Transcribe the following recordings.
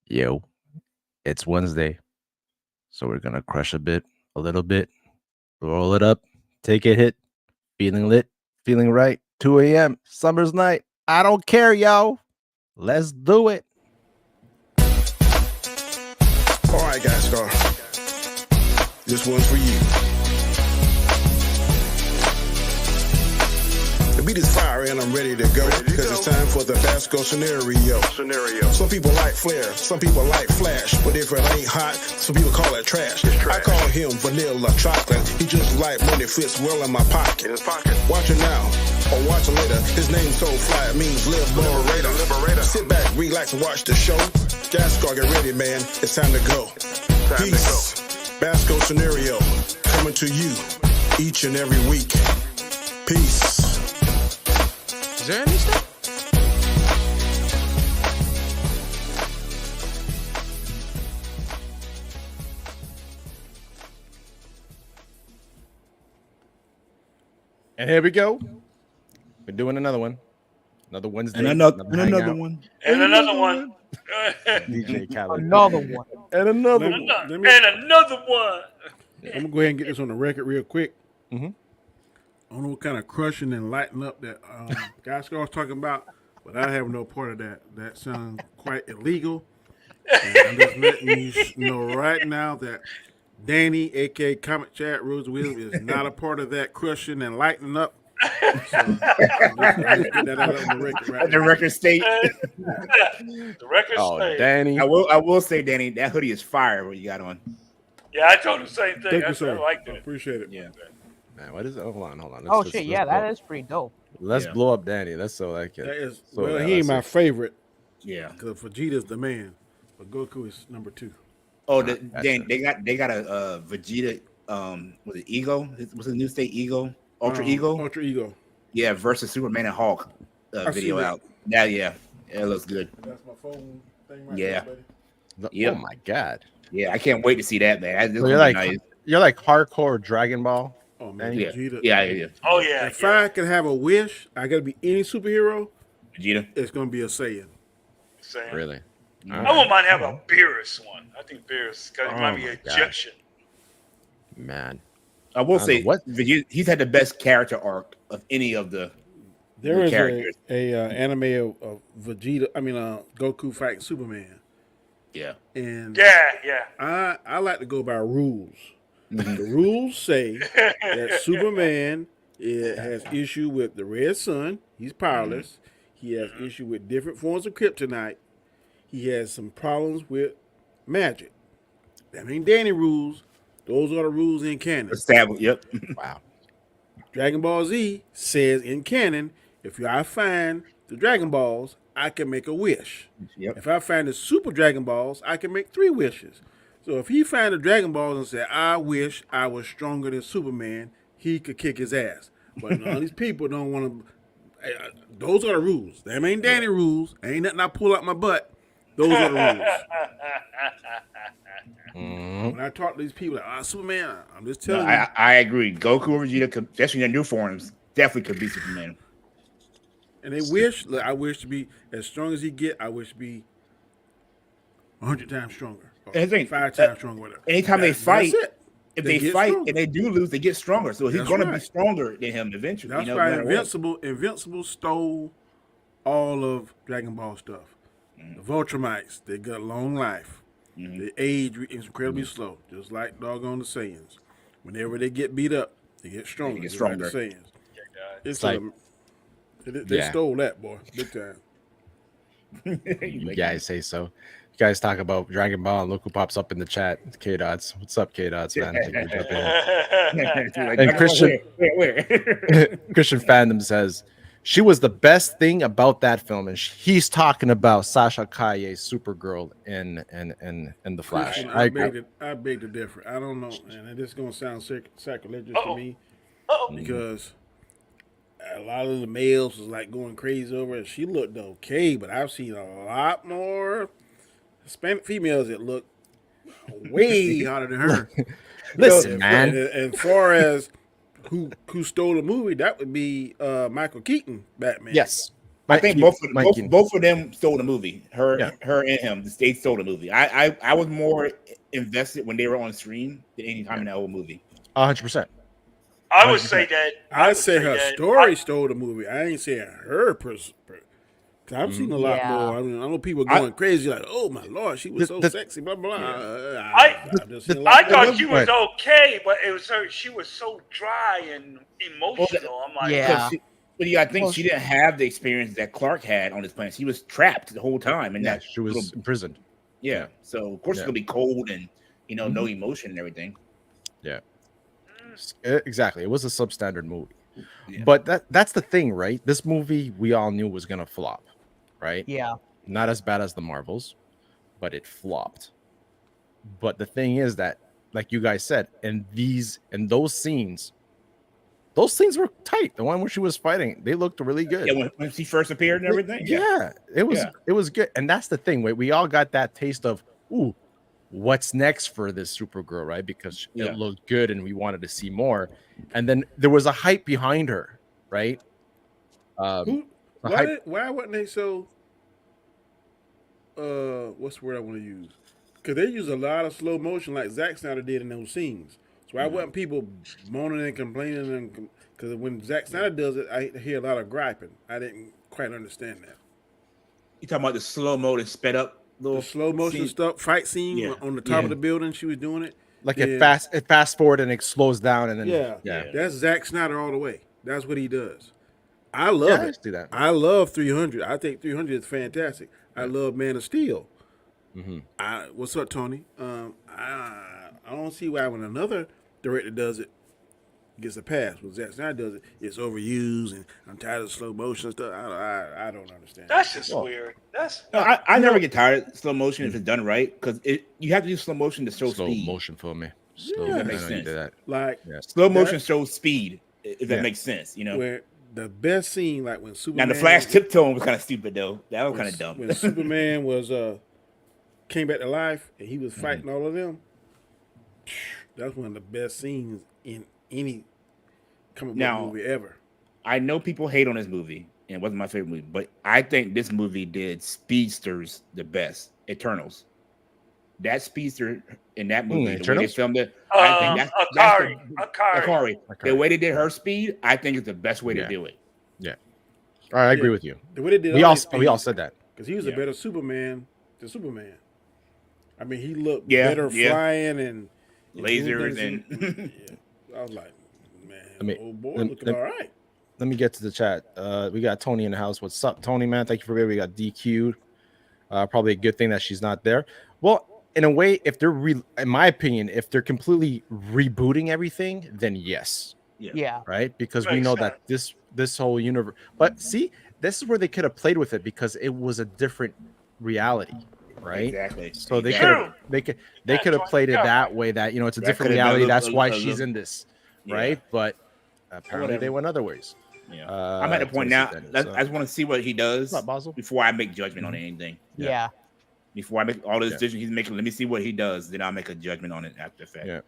Yo, it's Wednesday, so we're gonna crush a little bit, roll it up, take a hit, feeling lit, feeling right. 2 a.m. Summer's night. I don't care, yo. Let's do it. All right, guys, star. This one's for you. The beat is fire and I'm ready to go because it's time for the Basco scenario. Some people like flair, some people like flash, but if it ain't hot, some people call it trash. I call him vanilla chocolate. He just like money fits well in my pocket. Watch it now or watch it later. His name's so fly, it means liberator. Sit back, relax, and watch the show. Gascar, get ready, man. It's time to go. Peace. Basco scenario coming to you each and every week. Peace. Is there any stuff? And here we go. We're doing another one. Another Wednesday. And another hangout. one. And another one. DJ Khaled. Another one. And another one. And another one. I'm gonna go ahead and get this on the record real quick. Mhm. I don't know what kind of crushing and lighting up that Guy Scar was talking about, but I have no part of that. That sounds quite illegal. And I'm just letting you know right now that Danny, aka Comic Chat Rules Wisdom, is not a part of that crushing and lightening up. So, I'm just get that out on the record right The now. record state. The record Oh, state. Danny. I will say, Danny, that hoodie is fire. What you got on? Yeah, I told him the same thing. Thank I you, said I sir. liked I it. appreciate it. Yeah. Man, what is it? Hold on. Oh shit, yeah, that is pretty dope. Let's Yeah. blow up Danny. That's so like it. That is, So well, that- he ain't my that's favorite Yeah. because Vegeta's the man, but Goku is number 2. Oh, That's Dan, it. they got a Vegeta. Was it Ego? Was it new state Ego? Ultra Ego? Ultra Ego. Yeah, versus Superman and Hulk I see video that. out. Yeah, it looks good. That's my phone thing right Yeah. there, buddy. Yep. Oh my god. Yeah, I can't wait to see that, man. This So you're gonna be like nice. you're like hardcore Dragon Ball. Oh man, Yeah, Vegeta. yeah. Oh, yeah. If I could have a wish, I gotta be any superhero. Vegeta. It's gonna be a Saiyan. Saying. Really? I wouldn't mind having a Beerus one. I think Beerus, because he might be my God. Egyptian. Man. I will I say, don't know what- Vegeta, he's had the best character arc of any of the. There is characters. a anime of Vegeta. I mean, Goku fighting Superman, Yeah. and Yeah. I like to go by rules. The rules say that Superman has issue with the red sun. He's powerless. He has issue with different forms of kryptonite. He has some problems with magic. That ain't Danny rules. Those are the rules in canon. Established. Yep. Wow. Dragon Ball Z says in canon, if I find the Dragon Balls, I can make a wish. Yep. If I find the Super Dragon Balls, I can make 3 wishes. So if he find the Dragon Balls and say, I wish I was stronger than Superman, he could kick his ass. But all these people don't want to. Those are the rules. Them ain't Danny rules. Ain't nothing I pull out my butt. Those are the rules. When I talk to these people, like, Superman, I'm just No, telling you. I agree. Goku or Vegeta, especially in their new forms, definitely could be Superman. And they wish, look, I wish to be as strong as he get. I wish to be 100 times stronger, or And the thing, 5 times stronger, whatever. Anytime they fight, that's it. if They they get fight stronger. and they do lose, they get stronger. So he's That's going to be right. stronger than him eventually. That's no why matter what. Invincible stole all of Dragon Ball stuff. The Voltramites, they got long life. They age incredibly slow, just like doggone the Saiyans. Whenever they get beat up, they get stronger. They get just like the stronger. Saiyans. It's like- they Yeah. stole that, boy, big time. You guys say so. You guys talk about Dragon Ball and look who pops up in the chat. It's K-Dots. What's up, K-Dots, man? Thank you for jumping in. Like, And Christian- where? Christian Fandom says she was the best thing about that film, and he's talking about Sascha Calle, Supergirl in the Flash. Christian, I agree. I beg to differ. I don't know, and this is gonna sound sacrilegious to me because a lot of the males was like going crazy over it. She looked okay, but I've seen a lot more Hispanic females that look way hotter than her. Listen, man. And as far as who stole the movie, that would be Michael Keaton, Batman. Yes. I think Mikey. both of them stole the movie. Yeah. Her and him. They stole the movie. I was more invested when they were on screen than any time in that whole movie. 100%. I would say that. I say her story I, stole the movie. I ain't saying her person. I've seen a lot more. I mean, I know people going crazy like, "Oh my lord, she was so sexy." Blah blah. I thought she was okay, but it was her. She was so dry and emotional. I'm like, But yeah, I think she didn't have the experience that Clark had on this planet. She was trapped the whole time, and that she was imprisoned. Yeah, so of course it's gonna be cold and no emotion and everything. Yeah, exactly. It was a substandard movie, but that's the thing, right? This movie we all knew was gonna flop, right? Yeah, not as bad as the Marvels, but it flopped. But the thing is that, like you guys said, those scenes were tight. The one where she was fighting, they looked really good. Yeah, when she first appeared and everything. Yeah, it was good. And that's the thing, right? We all got that taste of, ooh, what's next for this Supergirl, right? Because it looked good and we wanted to see more. And then there was a hype behind her, right? Why wasn't they so what's the word I want to use? Because they use a lot of slow motion like Zack Snyder did in those scenes. So why wasn't people moaning and complaining? And because when Zack Snyder does it, I hear a lot of griping. I didn't quite understand that. You talking about the slow mo and sped up little slow motion stuff, fight scene on the top of the building? She was doing it like it fast forward and it slows down and then that's Zack Snyder all the way. That's what he does. I love it. Do that. I love 300. I think 300 is fantastic. I love Man of Steel. What's up, Tony? I don't see why when another director does it, gets a pass. When Zack Snyder does it, it's overused, and I'm tired of slow motion stuff. I don't understand. That's just weird. I never get tired of slow motion if it's done right, because you have to use slow motion to show speed. Slow motion for me. That makes sense. Like slow motion shows speed, if that makes sense. Where the best scene, like when Superman. Now the Flash tiptoeing was kind of stupid though. That was kind of dumb. When Superman was came back to life and he was fighting all of them. That's one of the best scenes in any comic book movie ever. I know people hate on this movie, and it wasn't my favorite movie, but I think this movie did Speedsters the best. Eternals. That Speedster in that movie, the way they filmed it, I think that's Akari. The way they did her speed, I think is the best way to do it. Yeah. All right, I agree with you. The way they did we all said that. Because he was a better Superman than Superman. I mean, he looked better flying and lasers and I was like, man, old boy looking all right. Let me get to the chat. We got Tony in the house. What's up, Tony, man? Thank you for being. We got DQ'd. Probably a good thing that she's not there. Well, in a way, if they're in my opinion, if they're completely rebooting everything, then yes. Yeah. Right? Because we know that this whole universe. But see, this is where they could have played with it because it was a different reality. Right. Exactly. So they could have played it that way, that it's a different reality. That's why she's in this. Right. But apparently they went other ways. Yeah. I'm at a point now. I just want to see what he does before I make judgment on anything. Yeah. Before I make all the decisions he's making, let me see what he does. Then I'll make a judgment on it after the fact. Yeah.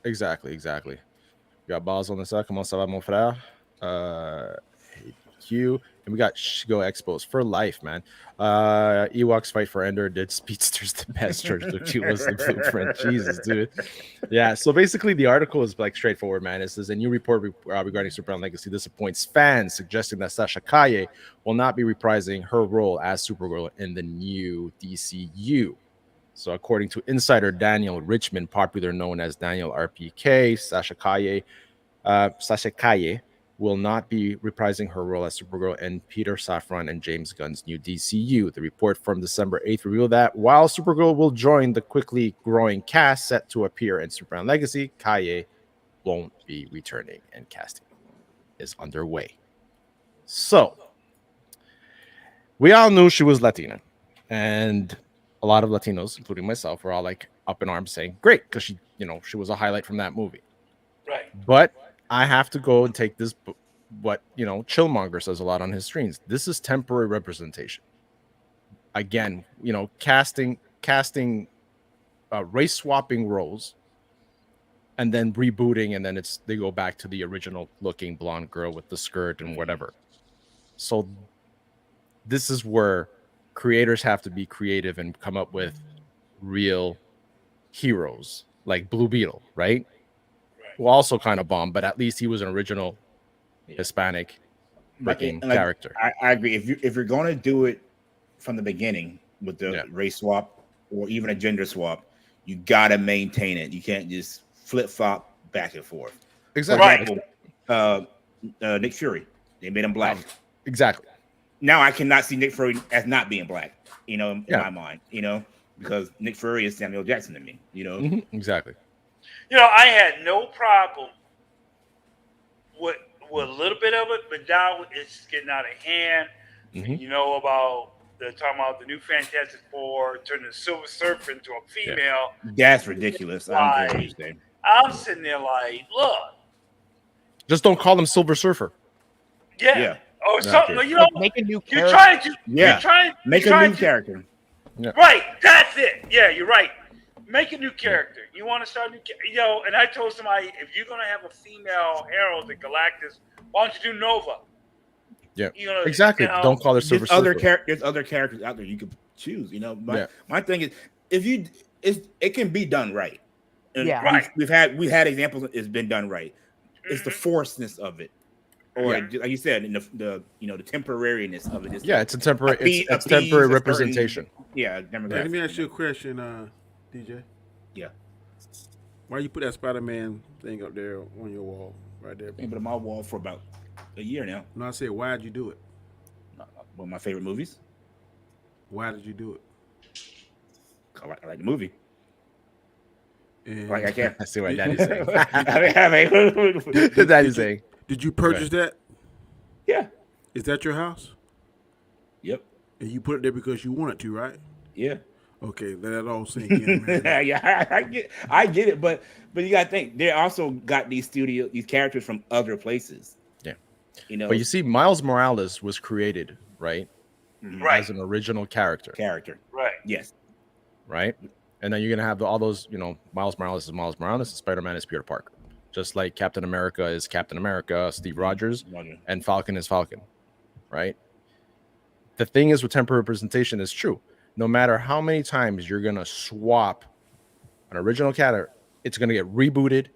Exactly. We got Basel on the side. Comment ça va, mon frère? Hugh. And we got Go Expos for life, man. Ewoks Fight for Ender did Speedsters the best. George Lucas was the blueprint. Jesus, dude. Yeah. So basically, the article is like straightforward, man. It says a new report regarding Superman Legacy disappoints fans, suggesting that Sascha Calle will not be reprising her role as Supergirl in the new DCU. So, according to insider Daniel Richmond, popular known as Daniel RPK, Sascha Calle will not be reprising her role as Supergirl in Peter Safran and James Gunn's new DCU. The report from December 8th revealed that while Supergirl will join the quickly growing cast set to appear in Superman Legacy, Calle won't be returning, and casting is underway. So, we all knew she was Latina, and a lot of Latinos, including myself, were all like up in arms saying, great, because she was a highlight from that movie. Right. But I have to go and take this, what, Chillmonger says a lot on his streams. This is temporary representation. Again, casting race swapping roles and then rebooting. And then they go back to the original looking blonde girl with the skirt and whatever. So this is where creators have to be creative and come up with real heroes like Blue Beetle, right? Who also kind of bombed, but at least he was an original Hispanic freaking character. I agree. If you're going to do it from the beginning with the race swap or even a gender swap, you got to maintain it. You can't just flip flop back and forth. Exactly. For example, Nick Fury, they made him black. Exactly. Now I cannot see Nick Fury as not being black, in my mind, because Nick Fury is Samuel Jackson to me, Exactly. I had no problem with a little bit of it, but now it's getting out of hand. About they're talking about the new Fantastic Four turning the Silver Surfer into a female. That's ridiculous. I don't care what you say. I'm sitting there like, look. Just don't call him Silver Surfer. Yeah. Or something. Make a new character. You're trying to make a new character. Yeah. Right. That's it. Yeah, you're right. Make a new character. You want to start a new and I told somebody, if you're going to have a female Herald in Galactus, why don't you do Nova? Yeah, exactly. Don't call her Silver Surfer. There's other characters out there you could choose. My thing is, it can be done right. And we've had examples. It's been done right. It's the forcedness of it, or like you said, in the temporariness of it. It's a temporary. It's temporary representation. Let me ask you a question, DJ. Yeah. Why you put that Spider-Man thing up there on your wall, right there? Been on my wall for about a year now. No, I said, why'd you do it? One of my favorite movies. Why did you do it? I like the movie. And I can't. I see what Daddy's saying. Daddy's saying. Did you purchase that? Yeah. Is that your house? Yep. And you put it there because you wanted to, right? Yeah. Okay, let that all sink in, man. I get it, but you gotta think they also got these characters from other places. Yeah. But you see, Miles Morales was created, right? Right. As an original character. Right. Yes. Right? And then you're gonna have all those, Miles Morales is Miles Morales, and Spider-Man is Peter Parker. Just like Captain America is Captain America, Steve Rogers, and Falcon is Falcon. Right? The thing is with temporary representation is true. No matter how many times you're gonna swap an original character, it's gonna get rebooted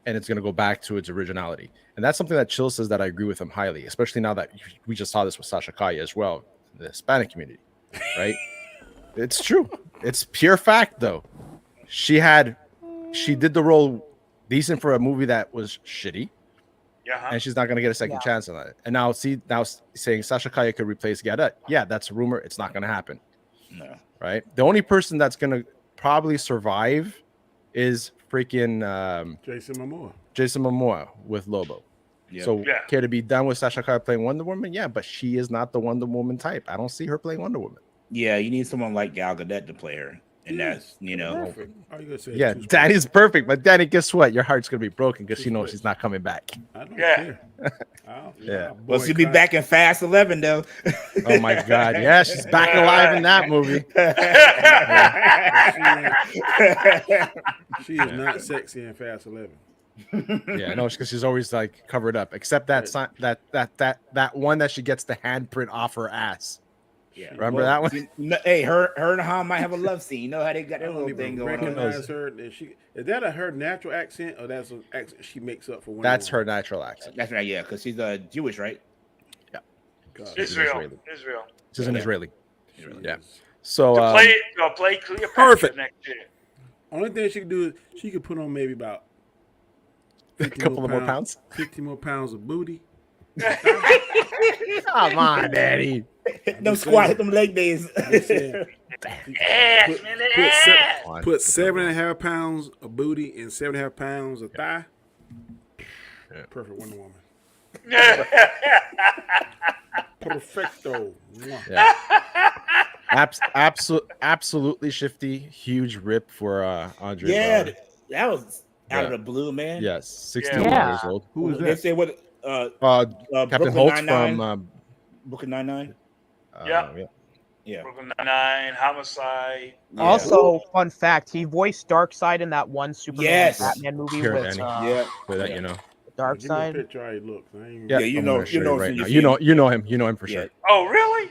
and it's gonna go back to its originality. And that's something that Chill says that I agree with him highly, especially now that we just saw this with Sascha Calle as well, the Hispanic community, right? It's true. It's pure fact, though. She did the role decent for a movie that was shitty, and she's not gonna get a second chance on it. And now saying Sascha Calle could replace Gadet, that's a rumor. It's not gonna happen. No. Right? The only person that's gonna probably survive is freaking Jason Momoa with Lobo. Yep. So care to be done with Sascha Calle playing Wonder Woman? Yeah, but she is not the Wonder Woman type. I don't see her playing Wonder Woman. Yeah, you need someone like Gal Gadot to play her. And that's, perfect. Daddy's perfect, but Daddy, guess what? Your heart's gonna be broken because she knows she's not coming back. I don't care. Well, she'll be back in Fast 11 though. Oh my God, yeah, she's back alive in that movie. She is not sexy in Fast 11. Yeah, no, because she's always like covered up, except that one that she gets the handprint off her ass. Yeah, remember that one? Hey, her and Han might have a love scene. You know how they got that little thing going on. Her. Is that her natural accent, or that's an accent she makes up for? That's her natural accent. That's right. Yeah, because she's Jewish, right? Yeah. Israel. She's an Israeli. Yeah. So play Cleopatra perfect. Next year. Only thing she could do is she could put on maybe about a couple more pounds. 50 more pounds of booty. Come on, Daddy. Hit them squat, hit them leg days. Put 7.5 pounds of booty and 7.5 pounds of thigh. Yeah. Perfect Wonder Woman. Perfecto. Yeah. Absolutely shifty. Huge rip for Andre. Yeah, that was out of the blue, man. Yes, 61 years old. Who was that? They say what? Captain Holt from Brooklyn Nine-Nine. Yeah. Brooklyn Nine-Nine, Homicide. Yeah. Also, fun fact: he voiced Darkseid in that one Superman Batman movie Pure with Darkseid. Picture how he looks. You know right now. You know him for sure. Oh, really?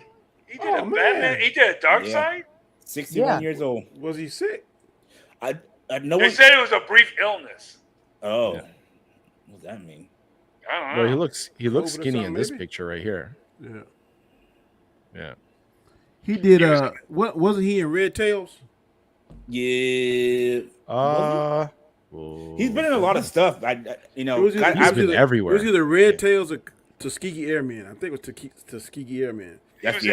He did a Batman. He did a Dark Side. 61 years old. Was he sick? They said it was a brief illness. Oh, what does that mean? I don't know. Well, he looks skinny in this picture right here. Yeah. He did. What wasn't he in Red Tails? Yeah. He's been in a lot of stuff. He's been everywhere. It was either Red Tails or Tuskegee Airmen. I think it was Tuskegee Airmen. He was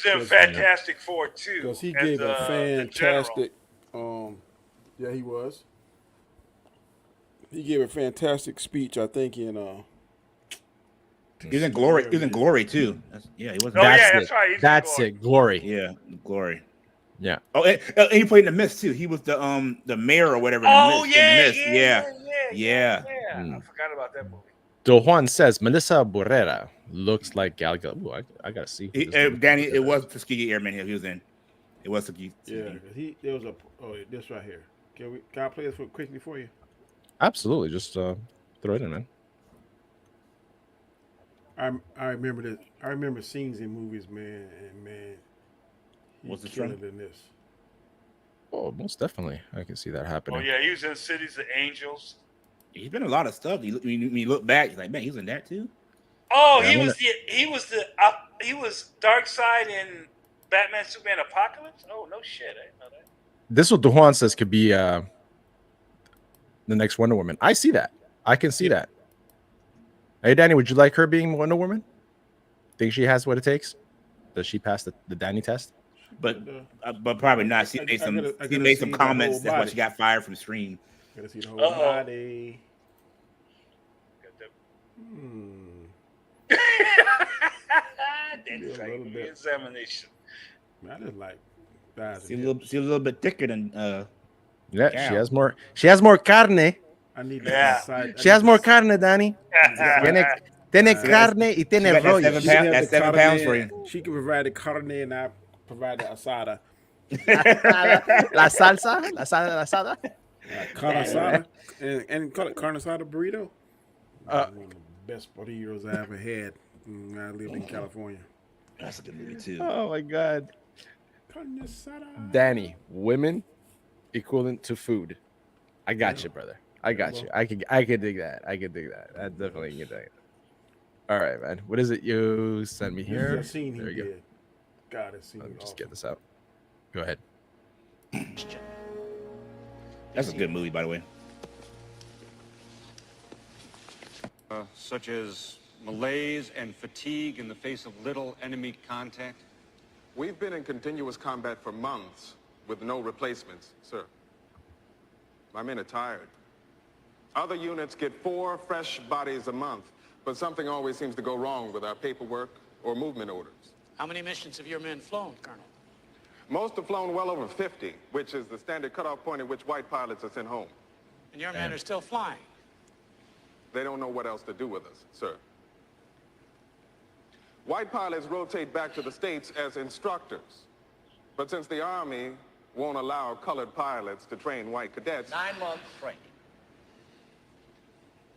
in Fantastic Four too. Because he gave a fantastic. Yeah, he was. He gave a fantastic speech. I think in. He was in Glory. He was in Glory too. He was. That's right. That's it. Glory. Yeah, Glory. Yeah. Oh, and he played in The Mist too. He was the mayor or whatever. Oh in yeah. I forgot about that movie. Do Juan says Melissa Borrera looks like Gal Gadot. Ooh, I gotta see. Danny, it was Tuskegee Airmen he was in. It was Tuskegee. Yeah, there was this right here. Can I play this quickly for you? Absolutely, just throw it in, man. I remember that. I remember scenes in movies, man, and man, what's the trend in this? Oh, most definitely, I can see that happening. Oh yeah, he was in Cities of Angels. He's been in a lot of stuff. When you look back, you're like, man, he was in that too. Oh, he was Darkseid in Batman Superman Apocalypse. Oh no shit, I didn't know that. This what Dujuan says could be the next Wonder Woman. I see that. I can see that. Hey Danny, would you like her being Wonder Woman? Think she has what it takes? Does she pass the Danny test? But probably not. She made some comments. That's why she got fired from Stream. Gotta see the whole body. Examination. I just like She's a little bit thicker than yeah, cow. she has more carne. I need that. She has more carne, Danny. Tiene carne y tiene rollo. That's 7 pounds for you. She can provide the carne and I provide the asada. La salsa. Carne asada. And call it carne asada burrito. One of the best burritos I ever had. I lived in California. That's a good movie too. Oh my god. Carne asada. Danny, women equivalent to food. I got you, brother. I got you. I can dig that. I definitely can dig that. All right, man. What is it you sent me here? This is a scene there he you go. did. God, it's Let me just get this out. Go ahead. That's a good movie, by the way. Such as malaise and fatigue in the face of little enemy contact? We've been in continuous combat for months with no replacements, sir. My men are tired. Other units get 4 fresh bodies a month, but something always seems to go wrong with our paperwork or movement orders. How many missions have your men flown, Colonel? Most have flown well over 50, which is the standard cutoff point at which white pilots are sent home. And your men are still flying? They don't know what else to do with us, sir. White pilots rotate back to the States as instructors. But since the Army won't allow colored pilots to train white cadets... 9-month training.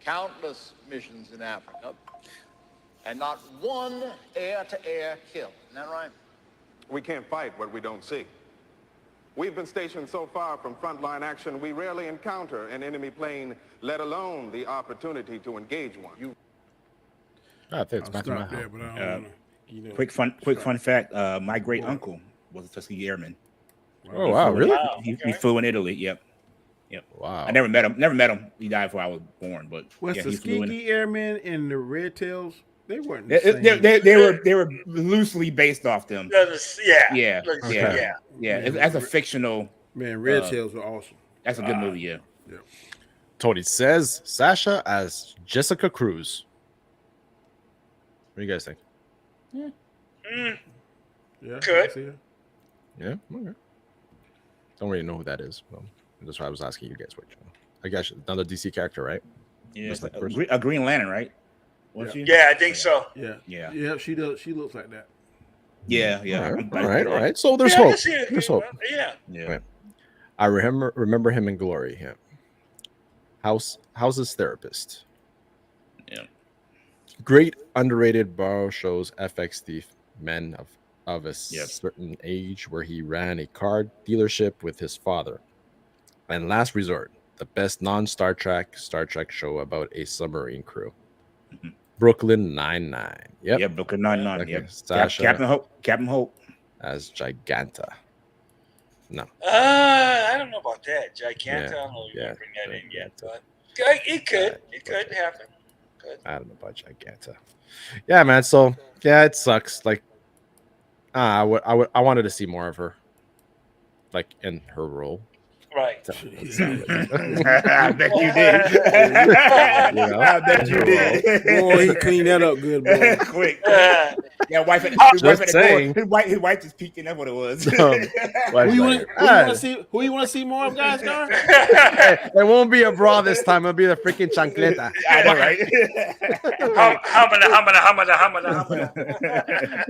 Countless missions in Africa. And not one air-to-air kill. Isn't that right? We can't fight what we don't see. We've been stationed so far from frontline action, we rarely encounter an enemy plane, let alone the opportunity to engage one. I think it's There, but I don't wanna, Quick fun fact. My great uncle was a Tuskegee Airman. Oh wow, really? He flew in Italy. Yep. Wow. I never met him. He died before I was born. But was yeah, Tuskegee Airmen and the Red Tails? They weren't. They were loosely based off them. Yeah. As a fictional. Man, Red Tails were awesome. That's a good movie. Yeah. Tony says Sasha as Jessica Cruz. What do you guys think? Yeah. Good. Yeah. Okay. Don't really know who that is. Well, that's why I was asking you guys. Which I guess another DC character, right? Yeah. A Green Lantern, right? Yeah, I think so. Yeah. She does. She looks like that. Yeah. All right. So there's hope. There's hope. Yeah. Right. I remember him in Glory. Yeah. How's his therapist? Yeah. Great underrated borrow shows FX Thief, Men of a certain age where he ran a car dealership with his father. And last resort, the best non-Star Trek show about a submarine crew. Brooklyn Nine-Nine. Yep. Yeah, Brooklyn Nine-Nine. Okay. Yep. Sasha Captain Hope. as Giganta. No. I don't know about that. Giganta, I don't know if you're going to bring that in yet, but it could happen. I don't know about Giganta. Yeah, man. So yeah, it sucks. Like, I wanted to see more of her, like in her role. Right. I bet you did. I bet you did. Boy, he cleaned that up good, boy. Quick. Yeah, wife at the door. His wife just peeked in. That's what it was. Who you want to see? Who you want to see more of, guys? It won't be a bra this time. It'll be the freaking chancleta. I know, right?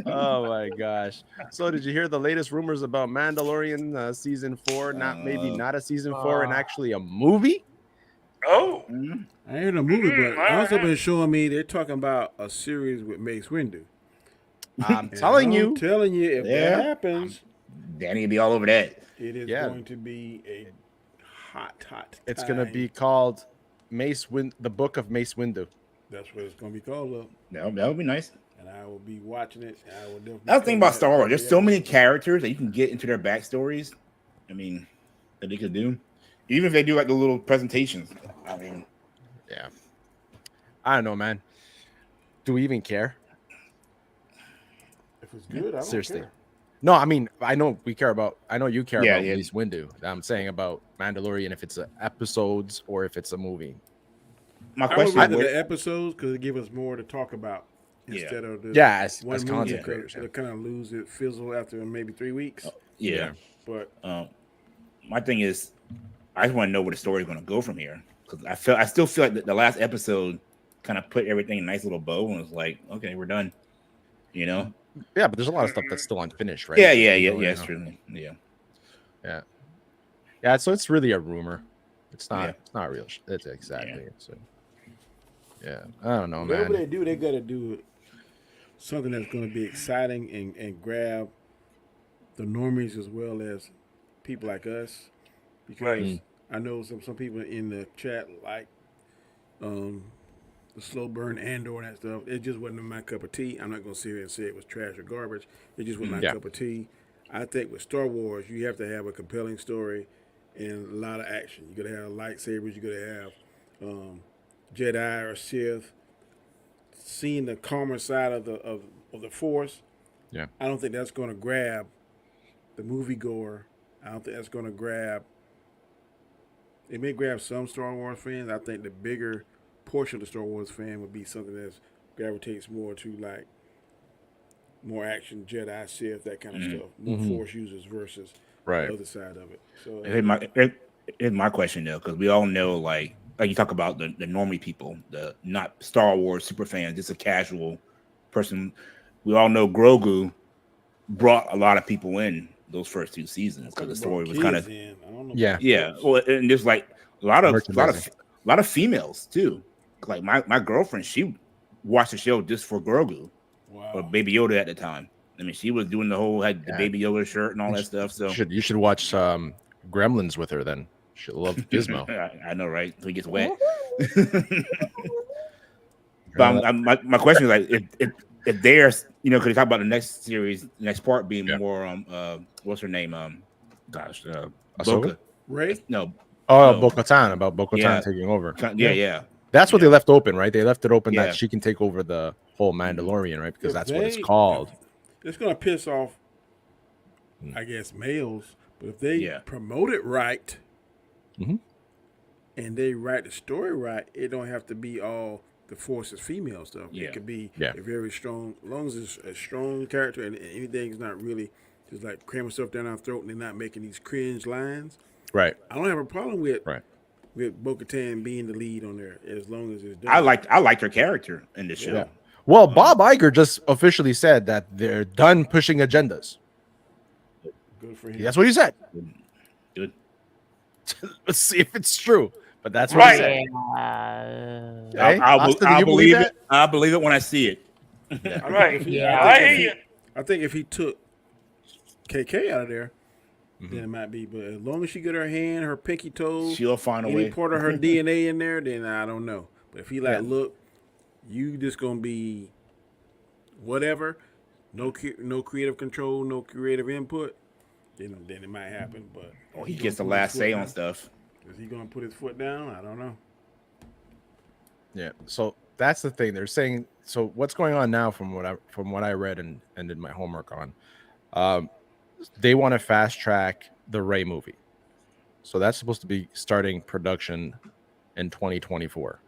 Oh my gosh! So, did you hear the latest rumors about Mandalorian season 4? Not a season 4, and actually a movie. Oh, I heard a movie, but also been showing me they're talking about a series with Mace Windu. I'm telling you, if that happens, Danny will be all over that. It is going to be a hot time. It's going to be called the Book of Mace Windu. That's what it's going to be called. Up. That would be nice. And I will be watching it. I will definitely. That's the thing about Star Wars. There's so many characters that you can get into their backstories. I mean, that they could do, even if they do like the little presentations. I mean, yeah. I don't know, man. Do we even care? If it's good, I don't seriously. care. No, I mean, I know you care about Yeah. Mace Windu. I'm saying about Mandalorian, if it's episodes or if it's a movie. My question is the episodes because it give us more to talk about instead of the as one content movie. creators. It'll kind of lose it, fizzle after maybe 3 weeks. Yeah. But my thing is, I just want to know where the story is going to go from here because I still feel like the last episode kind of put everything in a nice little bow and was like, okay, we're done. You know. Yeah, but there's a lot of stuff that's still unfinished, right? Yeah. It's true. Yeah. So it's really a rumor. It's not. It's not real. It's exactly. So, yeah. I don't know, whatever man. they do, they got to do something that's going to be exciting and grab the normies as well as people like us, because I know some people in the chat like the slow burn Andor and that stuff. It just wasn't my cup of tea. I'm not going to sit here and say it was trash or garbage. It just wasn't my cup of tea. I think with Star Wars, you have to have a compelling story and a lot of action. You got to have lightsabers. You got to have Jedi or Sith. Seeing the calmer side of the Force. Yeah, I don't think that's going to grab the moviegoer. I don't think that's going to grab. It may grab some Star Wars fans. I think the bigger portion of the Star Wars fan would be something that gravitates more to like more action, Jedi, Sith, that kind of stuff. More Force users versus the other side of it. So here's my question though, because we all know like you talk about the normie people, the not Star Wars super fans, just a casual person. We all know Grogu brought a lot of people in those first 2 seasons because the story was kind of Well, and there's like a lot of females too. Like my girlfriend, she watched the show just for Grogu or Baby Yoda at the time. I mean, she was doing the whole had the Baby Yoda shirt and all that stuff. So you should watch Gremlins with her then. She'll love Gizmo. I know, right? So he gets wet. But my question is like if there's because you talk about the next series, next part being more what's her name? Ahsoka? Ray? No. Bo-Katan, about Bo-Katan taking over. Yeah. That's what they left open, right? They left it open that she can take over the whole Mandalorian, right? Because that's what it's called. It's gonna piss off, I guess, males. But if they promote it right, and they write the story right, it don't have to be all the Force's female stuff. It could be a very strong, as long as it's a strong character and anything's not really just like cramming stuff down our throat and they're not making these cringe lines. Right. I don't have a problem with Bo-Katan being the lead on there as long as it's done. I liked her character in the show. Yeah. Well, Bob Iger just officially said that they're done pushing agendas. Good for him. That's what he said. Good. Let's see if it's true. But that's what he said. I'll believe it. I'll believe it when I see it. I hear you. I think if he took KK out of there, then it might be. But as long as she get her hand, her pinky toe, she'll find a any way. part of her DNA in there, then I don't know. But if he like, look, you just gonna be whatever, no creative control, no creative input, then it might happen. But he gets the last say on stuff. Is he gonna put his foot down? I don't know. Yeah. So that's the thing. They're saying. So what's going on now, from what I read and did my homework on, they want to fast track the Ray movie. So that's supposed to be starting production in 2024.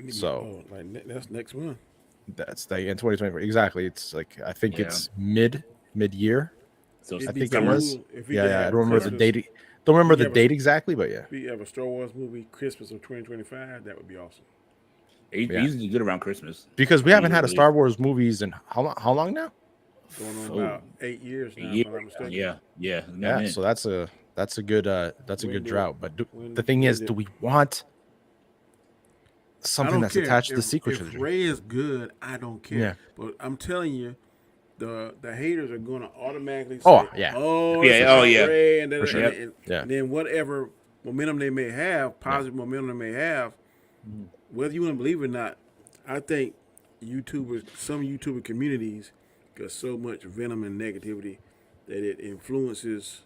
So like that's next one. That's in 2024. Exactly. It's like I think it's mid-year. So I think it was. Yeah. I don't remember the date. Don't remember the date exactly, but yeah. If we have a Star Wars movie Christmas of 2025, that would be awesome. He's usually good around Christmas. Because we haven't had a Star Wars movies in how long now? Going on about 8 years now. If I'm not mistaken. Yeah. So that's a good drought. But the thing is, do we want something that's attached to the sequel trilogy? If Ray is good, I don't care. Yeah. But I'm telling you, the haters are going to automatically say, Ray, and then whatever momentum they may have, positive momentum they may have, whether you want to believe it or not, I think some YouTuber communities got so much venom and negativity that it influences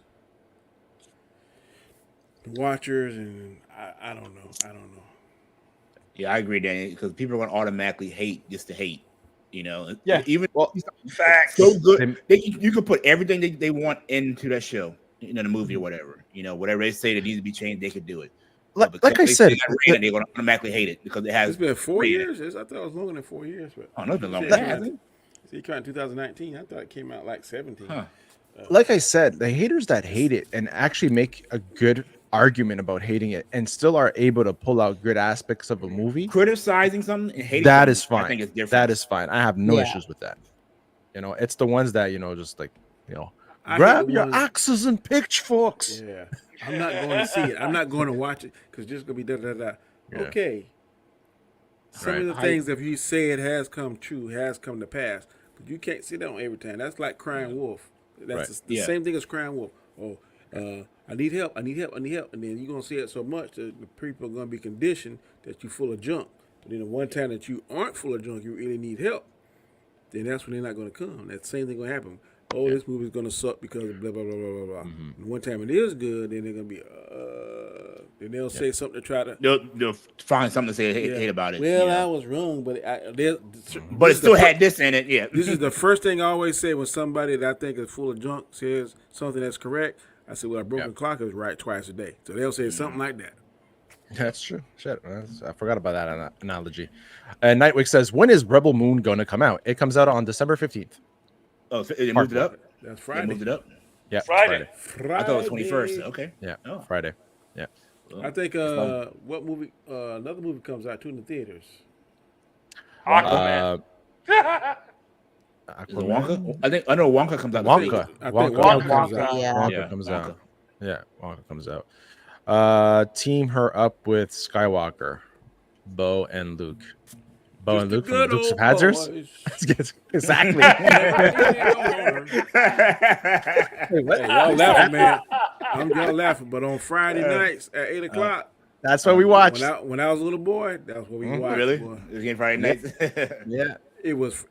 the watchers, and I don't know. Yeah, I agree, Danny, because people are going to automatically hate just to hate. Even facts. So good, you can put everything they want into that show, the movie or whatever. Whatever they say that needs to be changed, they could do it. Like I said, they're going to automatically hate it because it has. It's been 4 years. I thought it was longer than 4 years, but no, it's been longer than that. See, it came out in 2019. I thought it came out like 17. Like I said, the haters that hate it and actually make a good argument about hating it and still are able to pull out good aspects of a movie, criticizing something and hating that is fine. I think it's different. That is fine. I have no issues with that. It's the ones that just like grab your axes and pitchforks. Yeah, I'm not going to see it. I'm not going to watch it because it's just gonna be da da da. Okay. Some of the things that you say it has come true, has come to pass, but you can't sit down every time. That's like crying wolf. That's the same thing as crying wolf. I need help, and then you're going to say it so much that the people are going to be conditioned that you're full of junk. But then the one time that you aren't full of junk, you really need help, then that's when they're not going to come. That same thing going to happen. This movie's going to suck because of blah, blah, blah, blah, blah, blah. And one time it is good, then they're going to be, then they'll say something to try to. They'll find something to say hate about it. Well, I was wrong, but it still had this in it, yeah. This is the first thing I always say when somebody that I think is full of junk says something that's correct. I said, well, a broken clock is right twice a day. So they'll say something like that. That's true. Shit, I forgot about that analogy. And Nightwick says, when is Rebel Moon going to come out? It comes out on December 15th. Oh, so they moved it up? That's Friday. They moved it up? Yeah, Friday. I thought it was 21st. Okay. Yeah, Friday. Yeah. Well, I think what movie? Another movie comes out too in the theaters. Aquaman. Wonka? I know Wonka comes out. Wonka comes out. Yeah, Wonka comes out. Team her up with Skywalker, Bo and Luke. Bo and Luke from Dukes of Hazzards. Exactly. Hey, y'all laughing, man. Y'all laughing, but on Friday nights at 8 o'clock. That's what we watched. When I was a little boy, that's what we watched. Really? Boy. It was getting Friday nights? Yeah. It was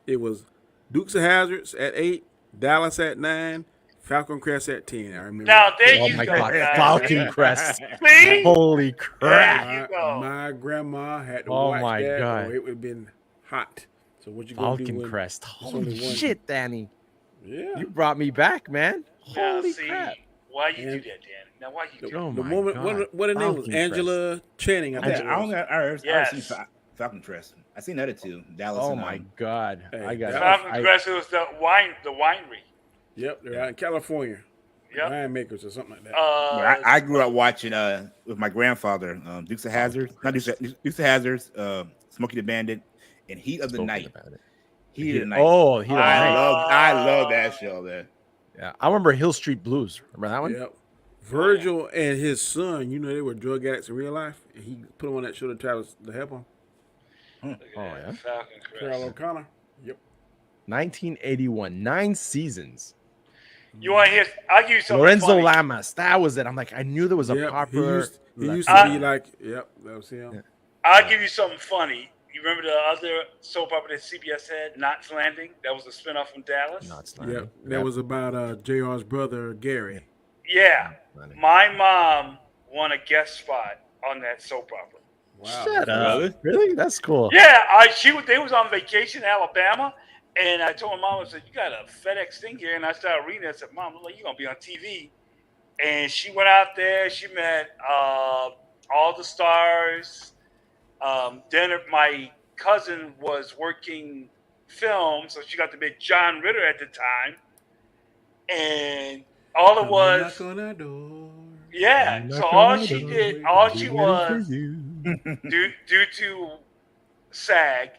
Dukes of Hazzards at 8, Dallas at 9, Falcon Crest at 10. I remember. Now there you my go. God. Falcon Crest. See? Holy crap. My grandma had to watch that. God. Or it would have been hot. So what you gonna do? Falcon Crest. Holy shit, Danny. Yeah. You brought me back, man. Holy crap. Why you do that, Danny? Now why you do that? The woman, what her name was? Angela Channing. I seen Falcon Crest. I seen that too. Dallas. Oh my God. Hey, Falcon Crest was the winery. Yep, they're out in California. Yep. Winemakers or something like that. I grew up watching with my grandfather, Dukes of Hazzard, not Dukes of Hazzard, Smokey the Bandit, and Heat of the Night. Heat of the Night. Oh, Heat of the Night. I love that show, man. Yeah, I remember Hill Street Blues. Remember that one? Yep. Virgil and his son, they were drug addicts in real life, and he put them on that show to try to help them. Oh yeah. Carol O'Connor. Yep. 1981, 9 seasons. You want to hear? I'll give you something Lorenzo funny. Lamas, that was it. I'm like, I knew there was a popular. He used to be like, yep, that was him. Yeah. I'll give you something funny. You remember the other soap opera that CBS had, Knots Landing? That was a spinoff from Dallas. Yep, that was about JR's brother Gary. Yeah, my mom won a guest spot on that soap opera. Wow, Shut up! Really? That's cool. Yeah, they was on vacation in Alabama, and I told my mom, I said, "You got a FedEx thing here," and I started reading it. I said, "Mom, look, you're gonna be on TV," and she went out there. She met all the stars. Then my cousin was working film, so she got to meet John Ritter at the time, and all it was, yeah. So all she did, all she was, due to SAG,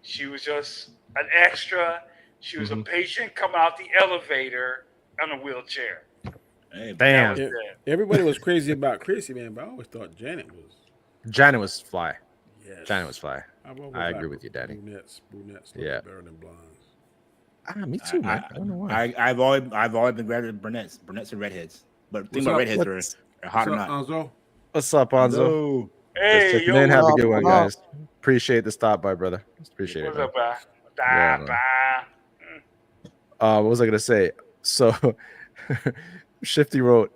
she was just an extra. She was a patient coming out the elevator on a wheelchair. Hey, bam! Everybody was crazy about Chrissy, man, but I always thought Janet was. Janet was fly. Yes. Janet was fly. I agree with you, Daddy. Brunettes yeah, better than blondes. Me too, man. I don't know why. I've always been glad at brunettes and redheads. But the thing about redheads are hot or not. Anzo? What's up, Anzo? Hey, yo, have a good one, guys. Appreciate the stop by, brother. Appreciate it. What's up, what was I gonna say? So Shifty wrote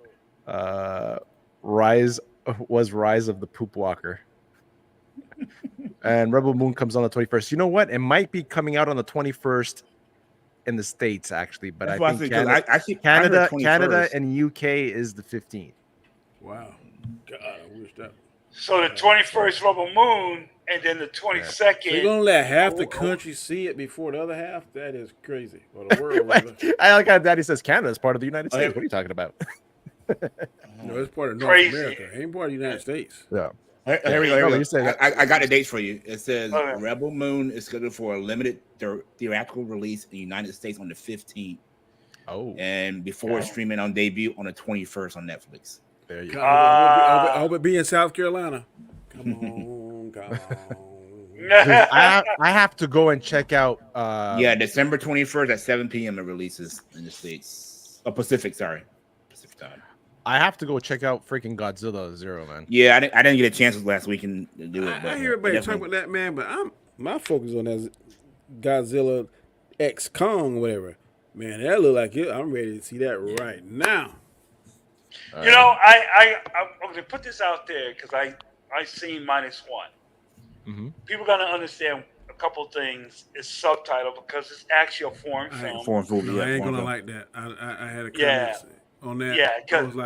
Rise of the Poop Walker. And Rebel Moon comes on the 21st. You know what? It might be coming out on the 21st in the States, actually, but I think Canada and UK is the 15th. Wow. God, I wish that. So the 21st Rebel Moon, and then the 22nd. So you're gonna let half the country see it before the other half? That is crazy. Or the world. I like how Daddy says Canada is part of the United States. What are you talking about? No, it's part of North America. It ain't part of the United States. Yeah. Here we go. I got the dates for you. It says Rebel Moon is scheduled for a limited theatrical release in the United States on the 15th. Oh. And before streaming on debut on the 21st on Netflix. There you go. I hope it be in South Carolina. Come on. I have to go and check out. December 21st at 7 p.m. it releases in the States. Pacific time. I have to go check out freaking Godzilla Zero, man. Yeah, I didn't get a chance last weekend to do it. I hear everybody talk about that, man, but my focus on that Godzilla X Kong, whatever. Man, that look like it. I'm ready to see that right now. You know, I'm going to put this out there because I seen -1. Mm-hmm. People got to understand a couple things. It's subtitled because it's actually a foreign film. No, I ain't gonna like that. I had a comment on that. Yeah, because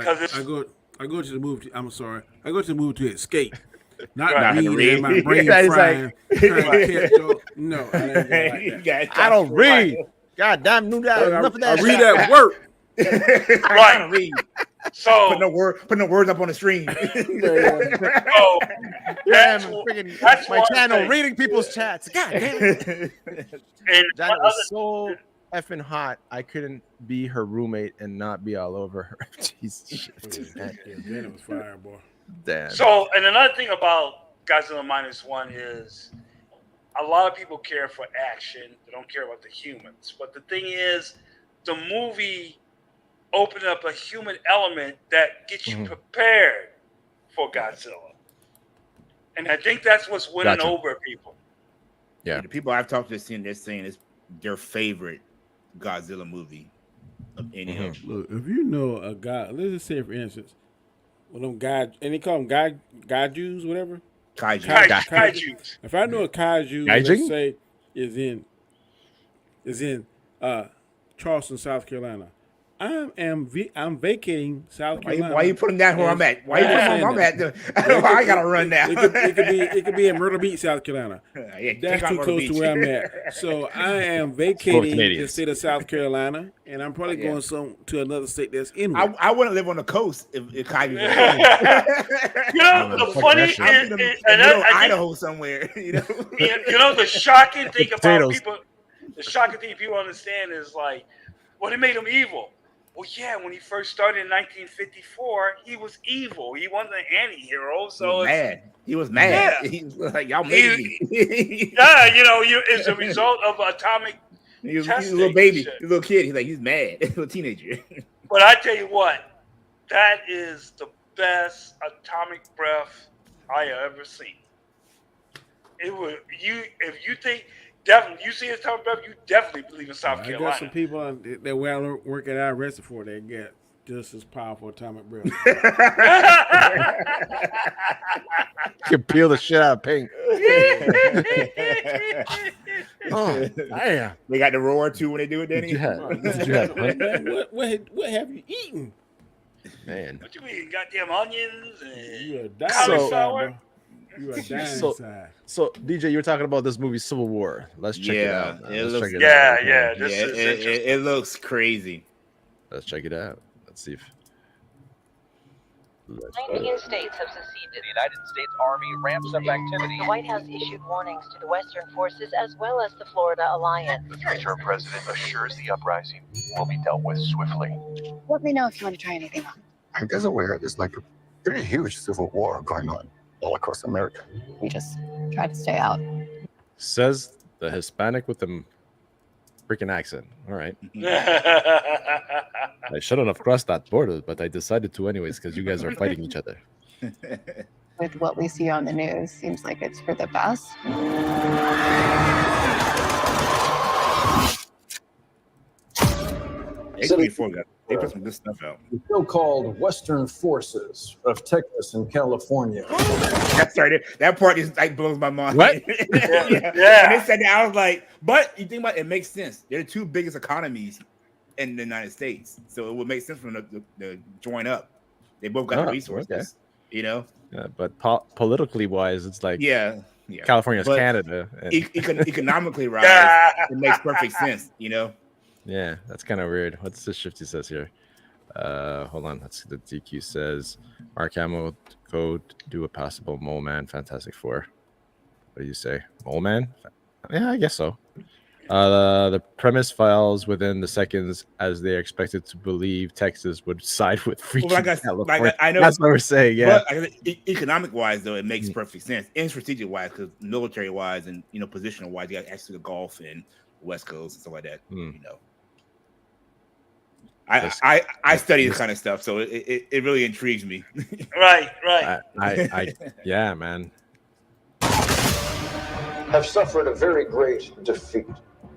I go to the movie. I'm sorry. I go to the movie to escape, not read. My brain frying. No, I ain't like that. I don't read. God damn, knew that. Enough of that. I read at work. Right. Read. So put no words up on the screen. That's my channel thing. Reading people's chats. God damn it. That was so effing hot. I couldn't be her roommate and not be all over her. Jesus. Then it was fire, boy. Damn. So, and another thing about Godzilla -1 is a lot of people care for action. They don't care about the humans. But the thing is, the movie opened up a human element that gets you prepared for Godzilla. And I think that's what's winning over people. Yeah. The people I've talked to saying it's their favorite Godzilla movie of any of them. Look, if you know a guy, let's just say for instance, one of them guys, and they call them gaijus, whatever. Kaijus. If I know a kaiju, let's say is in Charleston, South Carolina, I'm vacating South Carolina. Why you putting that where I'm at? Why you putting where I'm at? I gotta run now. It could be in Myrtle Beach, South Carolina. That's too close to where I'm at. So I am vacating the state of South Carolina, and I'm probably going to another state that's in. I wouldn't live on the coast if Kaiju. You know, the funny is, Idaho somewhere. You know, the shocking thing about people, the shocking thing people understand is like, well, they made him evil. Well, yeah, when he first started in 1954, he was evil. He wasn't an anti-hero. So he was mad. Yeah. He was like, y'all made me. Yeah, it's a result of atomic He's a little baby, he's a little kid. He's like, he's mad, a little teenager. But I tell you what, that is the best atomic breath I have ever seen. It would if you think definitely you see atomic breath, you definitely believe in South Carolina. I got some people that we're working out arrested for that get just as powerful atomic breath. You can peel the shit out of Pink. Oh, damn. They got the roar too when they do it, Danny. Did you have what have you eaten? Man. What you mean? Goddamn onions and you are dying inside. You are dying inside. So DJ, you were talking about this movie Civil War. Let's check it out. It looks crazy. Let's check it out. Let's see if 19 states have seceded. The United States Army ramps up activity. The White House issued warnings to the Western forces as well as the Florida Alliance. The future president assures the uprising will be dealt with swiftly. Let me know if you want to try anything on. I'm just aware there's like a pretty huge civil war going on all across America. We just try to stay out. Says the Hispanic with the freaking accent. All right. I shouldn't have crossed that border, but I decided to anyways because you guys are fighting each other. With what we see on the news, seems like it's for the best. They put some good stuff out. The so-called Western forces of Texas and California. Sorry, that part is like blows my mind. What? Yeah. And they said that, I was like, but you think about it, it makes sense. They're the two biggest economies in the United States, so it would make sense for them to join up. They both got the resources, you know. Yeah, but politically wise, it's like California's but Canada. And economically, right? It makes perfect sense, you know. Yeah, that's kind of weird. What's the Shifty says here? Hold on. Let's see. The DQ says Mark Hamill code do a possible Mole Man Fantastic Four. What do you say? Mole Man? Yeah, I guess so. The premise files within the seconds as they are expected to believe Texas would side with freaking California. I know that's what we're saying. Yeah. But economic wise, though, it makes perfect sense. And strategic wise, because military wise and positional wise, you got actually the Gulf and West Coast and stuff like that. You know. I study this kind of stuff, so it really intrigues me. Right. Yeah, man. Have suffered a very great defeat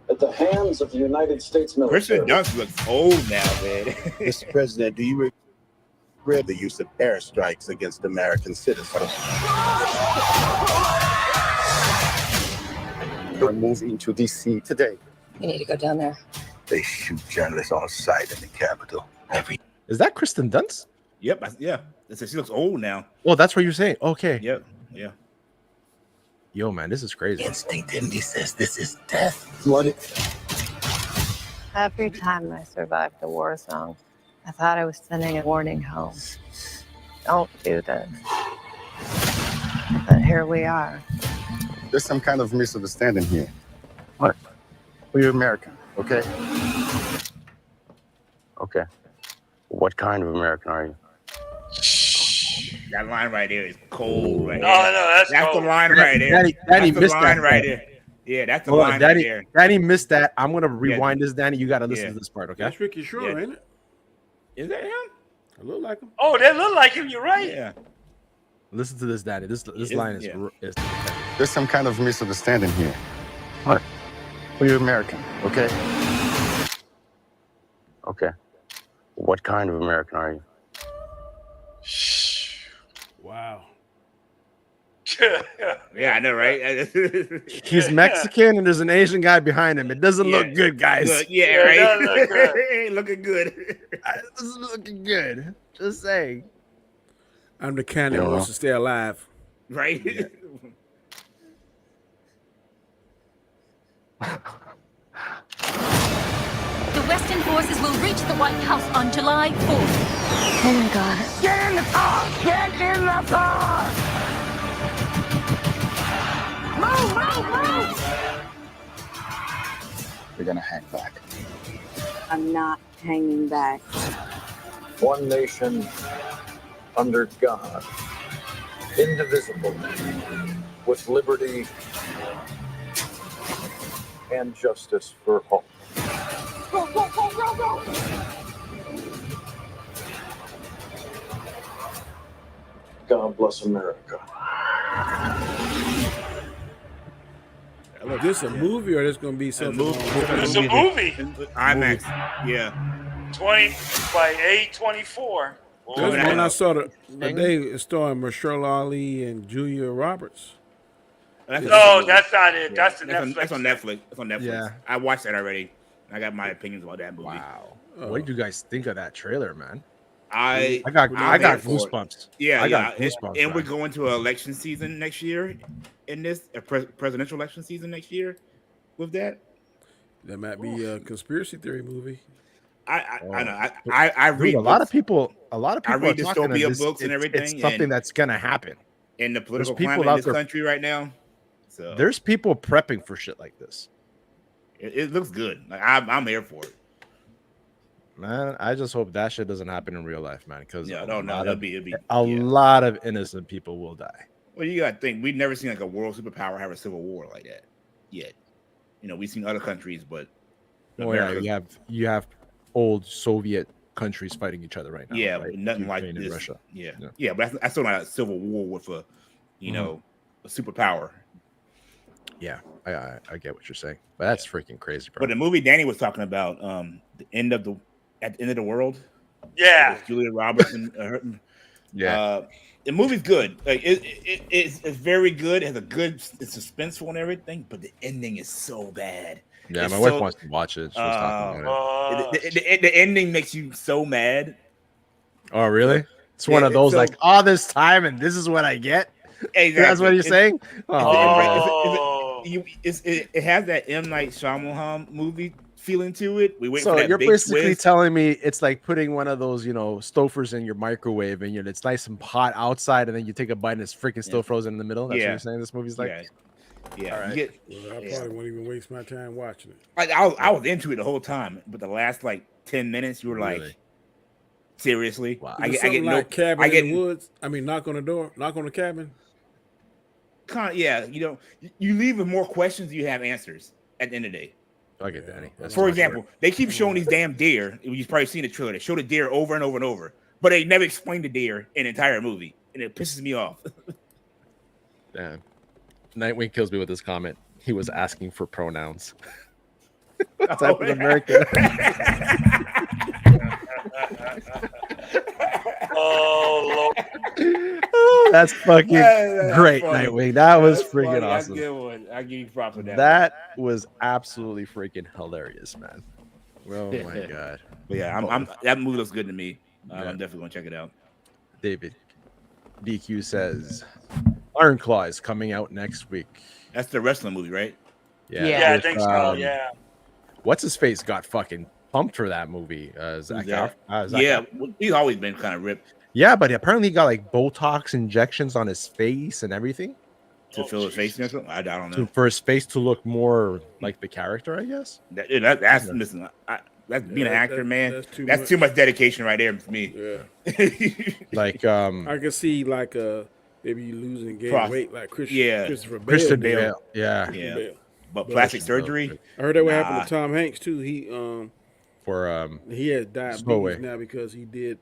at the hands of the United States military. Christian Dunst looks old now, man. Mr. President, do you regret the use of airstrikes against American citizens? Don't move into D.C. today. You need to go down there. They shoot journalists on sight in the Capitol. Is that Kristen Dunst? Yep. Yeah. She looks old now. Well, that's what you're saying. Okay. Yep. Yeah. Yo, man, this is crazy. Instinct in me says this is death. Bloody. Every time I survived the war zone, I thought I was sending a warning home. Don't do this. But here we are. There's some kind of misunderstanding here. What? We're American, okay? Okay. What kind of American are you? That line right there is cold right No, there. that's the line right there. Danny that's missed the line that right there. Yeah, that's the line right there. Danny missed that. I'm gonna rewind this, Danny. You gotta listen to this part, okay? That's Ricky Shore, ain't it? Is that him? I look like him. Oh, that look like him. You're right. Yeah. Listen to this, Danny. This line is There's some kind of misunderstanding here. What? We're American, okay? Okay. What kind of American are you? Wow. Yeah, I know, right? He's Mexican and there's an Asian guy behind him. It doesn't look good, guys. Right. It ain't looking good. It doesn't looking good. Just saying. I'm the kind that wants to stay alive. Right? Yeah. The Western forces will reach the White House on July 4th. Oh my God. Get in the car! Get in the car! Move! We're gonna hang back. I'm not hanging back. One nation under God, indivisible, with liberty and justice for all. God bless America. Is this a movie or is this gonna be something? It's a movie. IMAX. Yeah. 20 by A24. There's one I saw today is starring Mahershala Ali and Julia Roberts. No, that's not it. That's the Netflix. That's on Netflix. It's on Netflix. Yeah. I watched that already. I got my opinions about that movie. Wow. What did you guys think of that trailer, man? I got goosebumps. Yeah, I got goosebumps. And we're going to an election season next year. In this presidential election season next year, with that, that might be a conspiracy theory movie. I know. I read a lot of people. I read dystopia books and everything. It's something that's gonna happen in the political climate in this country right now. So there's people prepping for shit like this. It looks good. Like I'm here for it. Man, I just hope that shit doesn't happen in real life, man. Because it'll be a lot of innocent people will die. Well, you gotta think we've never seen like a world superpower have a civil war like that yet. You know, we've seen other countries, but you have old Soviet countries fighting each other right now. Yeah, right? nothing Ukraine like and this. Russia. Yeah, but that's still not a civil war with a superpower. Yeah, I get what you're saying, but that's freaking crazy, bro. But the movie Danny was talking about, the end of the world. Yeah, Julia Roberts and the movie's good. Like it's very good. It has it's suspenseful and everything, but the ending is so bad. Yeah, my wife wants to watch it. She was talking about it. The ending makes you so mad. Oh, really? It's one of those like all this time and this is what I get. Exactly. That's what you're saying. It has that M. Night Shyamalan movie feeling to it. We wait so for that you're big basically twist. telling me it's like putting one of those, Stouffer's in your microwave and it's nice and hot outside, and then you take a bite and it's freaking still frozen in the middle. That's what you're saying. This movie's like, yeah. All right. I probably won't even waste my time watching it. I was into it the whole time, but the last like 10 minutes, you were like, seriously? Wow. I get no cabin in the woods. I mean, knock on the door, knock on the cabin. You leave with more questions than you have answers at the end of the day. I get Danny. For example, they keep showing these damn deer. You've probably seen the trailer. They show the deer over and over and over, but they never explain the deer in the entire movie, and it pisses me off. Damn. Nightwing kills me with this comment. He was asking for pronouns. Type of American. Oh, that's fucking great, funny. Nightwing. That was freaking awesome. That's a good one. I give you props for that. That was absolutely freaking hilarious, man. Oh my god. But yeah, that movie looks good to me. I'm definitely gonna check it out. David DQ says Iron Claw is coming out next week. That's the wrestling movie, right? Yeah, I think so. Yeah. What's his face got fucking pumped for that movie? Zach he's always been kind of ripped. Yeah, but apparently he got like Botox injections on his face and everything to fill his face. I don't know. For his face to look more like the character, I guess. That's listen. That's being an actor, man. That's too much dedication right there for me. Yeah. Like I can see like maybe losing weight like Christopher Bale. Yeah. Bale. But plastic surgery. I heard that what happened to Tom Hanks too. He he has diabetes now because he did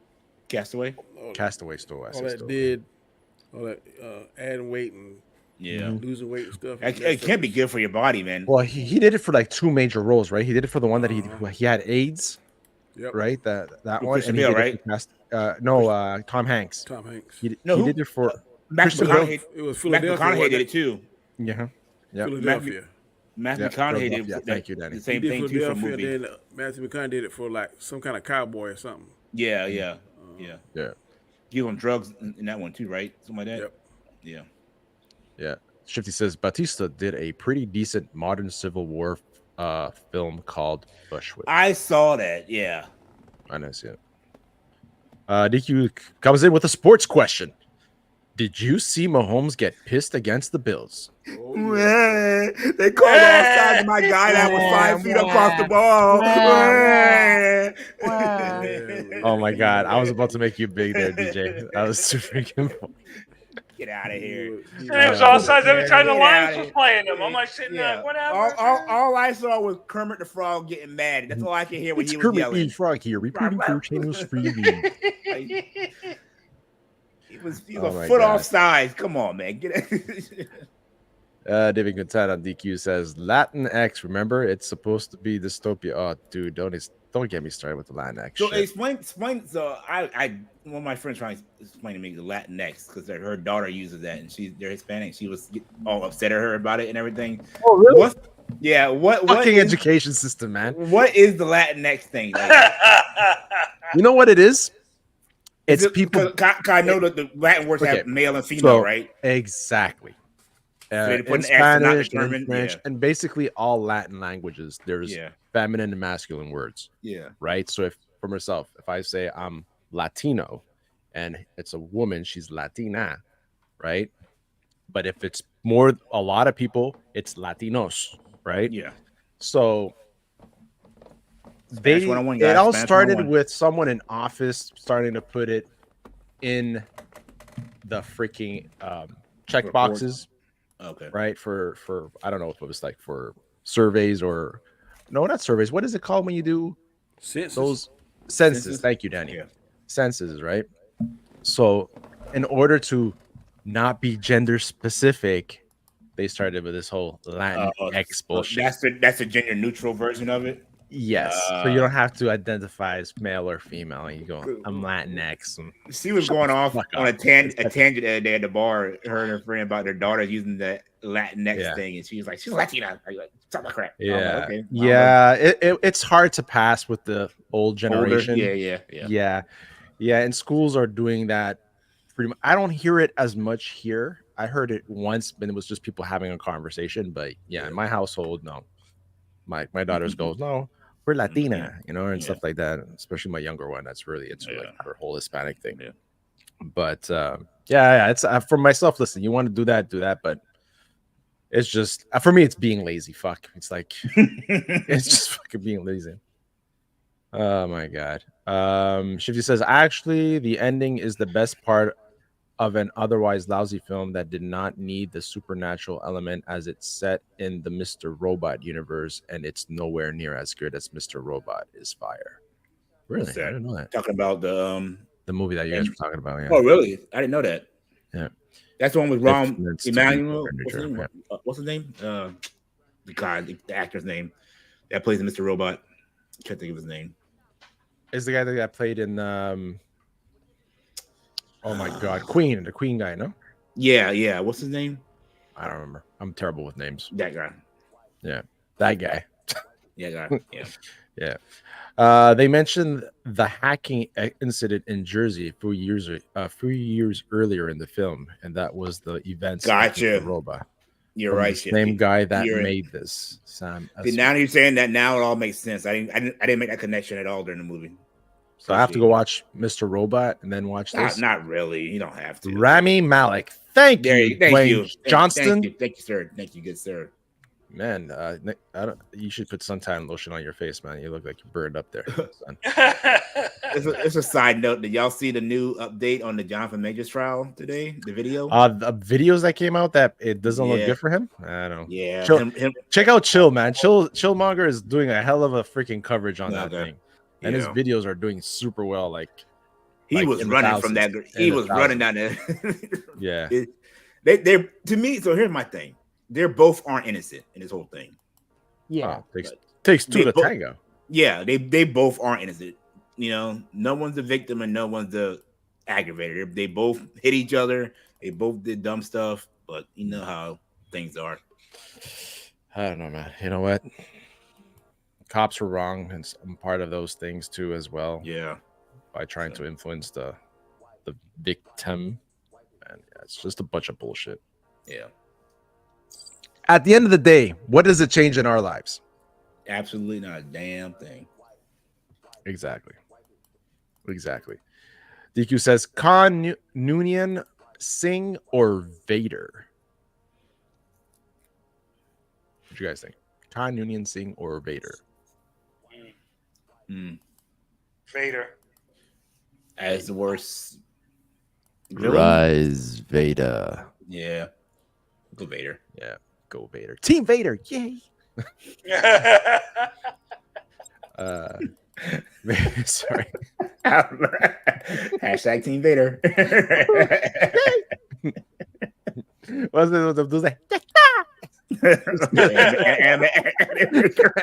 Castaway. Castaway still. All that adding weight and losing weight and stuff. It can't be good for your body, man. Well, he did it for like 2 major roles, right? He did it for the one that he had AIDS, right? That one. Christian Bale, right? Tom Hanks. Tom Hanks. He did it for Matthew McConaughey. It was Philadelphia. Matthew McConaughey did it too. Yeah. Philadelphia. Matthew McConaughey did thank you, Danny. the same thing too for a movie. Then Matthew McConaughey did it for like some kind of cowboy or something. Yeah. He was on drugs in that one too, right? Something like that. Yep. Yeah. Shifty says Batista did a pretty decent modern Civil War film called Bushwick. I saw that. Yeah. I know. See it. DQ comes in with a sports question. Did you see Mahomes get pissed against the Bills? Man, they called offside to my guy that was 5 feet across the ball. Oh my god, I was about to make you big there, DJ. That was too freaking funny. Get out of here. And it was all sides every time the Get Lions outta was here. playing them. I'm like sitting there, like, whatever. All I saw was Kermit the Frog getting mad. That's all I could hear when he was Kermit yelling. the Frog here, reporting for Channels Freely. He was Oh a my foot God. off sides. Come on, man. Get it. David Quintana on DQ says Latin X. Remember, it's supposed to be dystopia. Oh, dude, don't get me started with the Latin X. So shit. explain. So I one of my friends trying to explain to me the Latinx because her daughter uses that and they're Hispanic. She was all upset at her about it and everything. Oh, really? What Fucking is, education system, man. What is the Latinx thing? Like, you know what it is? It's people. I know that the Latin words have male and female, right? Exactly. So they put In an X to not Spanish, determine, in French, and basically all Latin languages, there's feminine and masculine words. Yeah. Right. So if for myself, if I say I'm Latino, and it's a woman, she's Latina, right? But if it's a lot of people, it's Latinos, right? Yeah. So Spanish 101, it guys. all Spanish started 101. with someone in office starting to put it in the freaking check boxes. Okay. Right. For I don't know if it was like for surveys or no, not surveys. What is it called when you do those census? Thank you, Danny. Yeah. Census, right? So in order to not be gender specific, they started with this whole Latin X bullshit. That's a gender neutral version of it. Yes. So you don't have to identify as male or female. You go, I'm Latinx. She was going off on a tangent the other day at the bar, her and her friend about their daughter using the Latinx thing, and she was like, "She's Latina." I like, "Stop that crap." Yeah, like, okay. yeah. It's hard to pass with the old generation. Yeah. And schools are doing that pretty much. I don't hear it as much here. I heard it once, but it was just people having a conversation. But yeah, in my household, no. My daughters goes, no, we're Latina, and stuff like that. Especially my younger one, that's really like her whole Hispanic thing. Yeah. But it's for myself. Listen, you want to do that, but it's just for me, it's being lazy. Fuck, it's like it's just fucking being lazy. Oh my God. Shifty says actually the ending is the best part of an otherwise lousy film that did not need the supernatural element as it's set in the Mr. Robot universe, and it's nowhere near as good as Mr. Robot is fire. Really? I didn't know that. Talking about the movie that you guys were talking about. Yeah. Oh, really? I didn't know that. Yeah. That's the one with Ron It's Emmanuel. What's his name? The actor's name that plays Mr. Robot. I can't think of his name. Is the guy that played in oh my God, the Queen guy, no? Yeah. What's his name? I don't remember. I'm terrible with names. That guy. Yeah, that guy. Yeah. Yeah. They mentioned the hacking incident in Jersey a few years earlier in the film, and that was the events. Gotcha. Of the robot. You're right. The same guy that made this. Sam. Now you're saying that now it all makes sense. I didn't make that connection at all during the movie. So I have to go watch Mr. Robot and then watch this. Not really. You don't have to. Rami Malek. Thank you, Johnston. Thank you, sir. Thank you, good sir. Man, you should put suntan lotion on your face, man. You look like you're burned up there. It's a side note. Did y'all see the new update on the Jonathan Majors trial today? The video? The videos that came out that it doesn't look good for him. I don't know. Yeah. Check out Chill, man. Chillmonger is doing a hell of a freaking coverage on that thing. And his videos are doing super well. He was running from that. He was running down there. Yeah. They're to me. So here's my thing. They're both aren't innocent in this whole thing. Yeah. Takes two to tango. Yeah, they both aren't innocent. No one's the victim and no one's the aggravator. They both hit each other. They both did dumb stuff, but you know how things are. I don't know, man. You know what? Cops were wrong, and I'm part of those things too, as well. Yeah. By trying to influence the victim, and it's just a bunch of bullshit. Yeah. At the end of the day, what does it change in our lives? Absolutely not a damn thing. Exactly. DQ says Khan Noonien, Singh, or Vader? What do you guys think? Khan Noonien, Singh, or Vader? Vader. As the worst Rise Vader. Yeah. Go Vader. Yeah. Go Vader. Team Vader. Yay. Sorry. Hashtag Team Vader. What's it?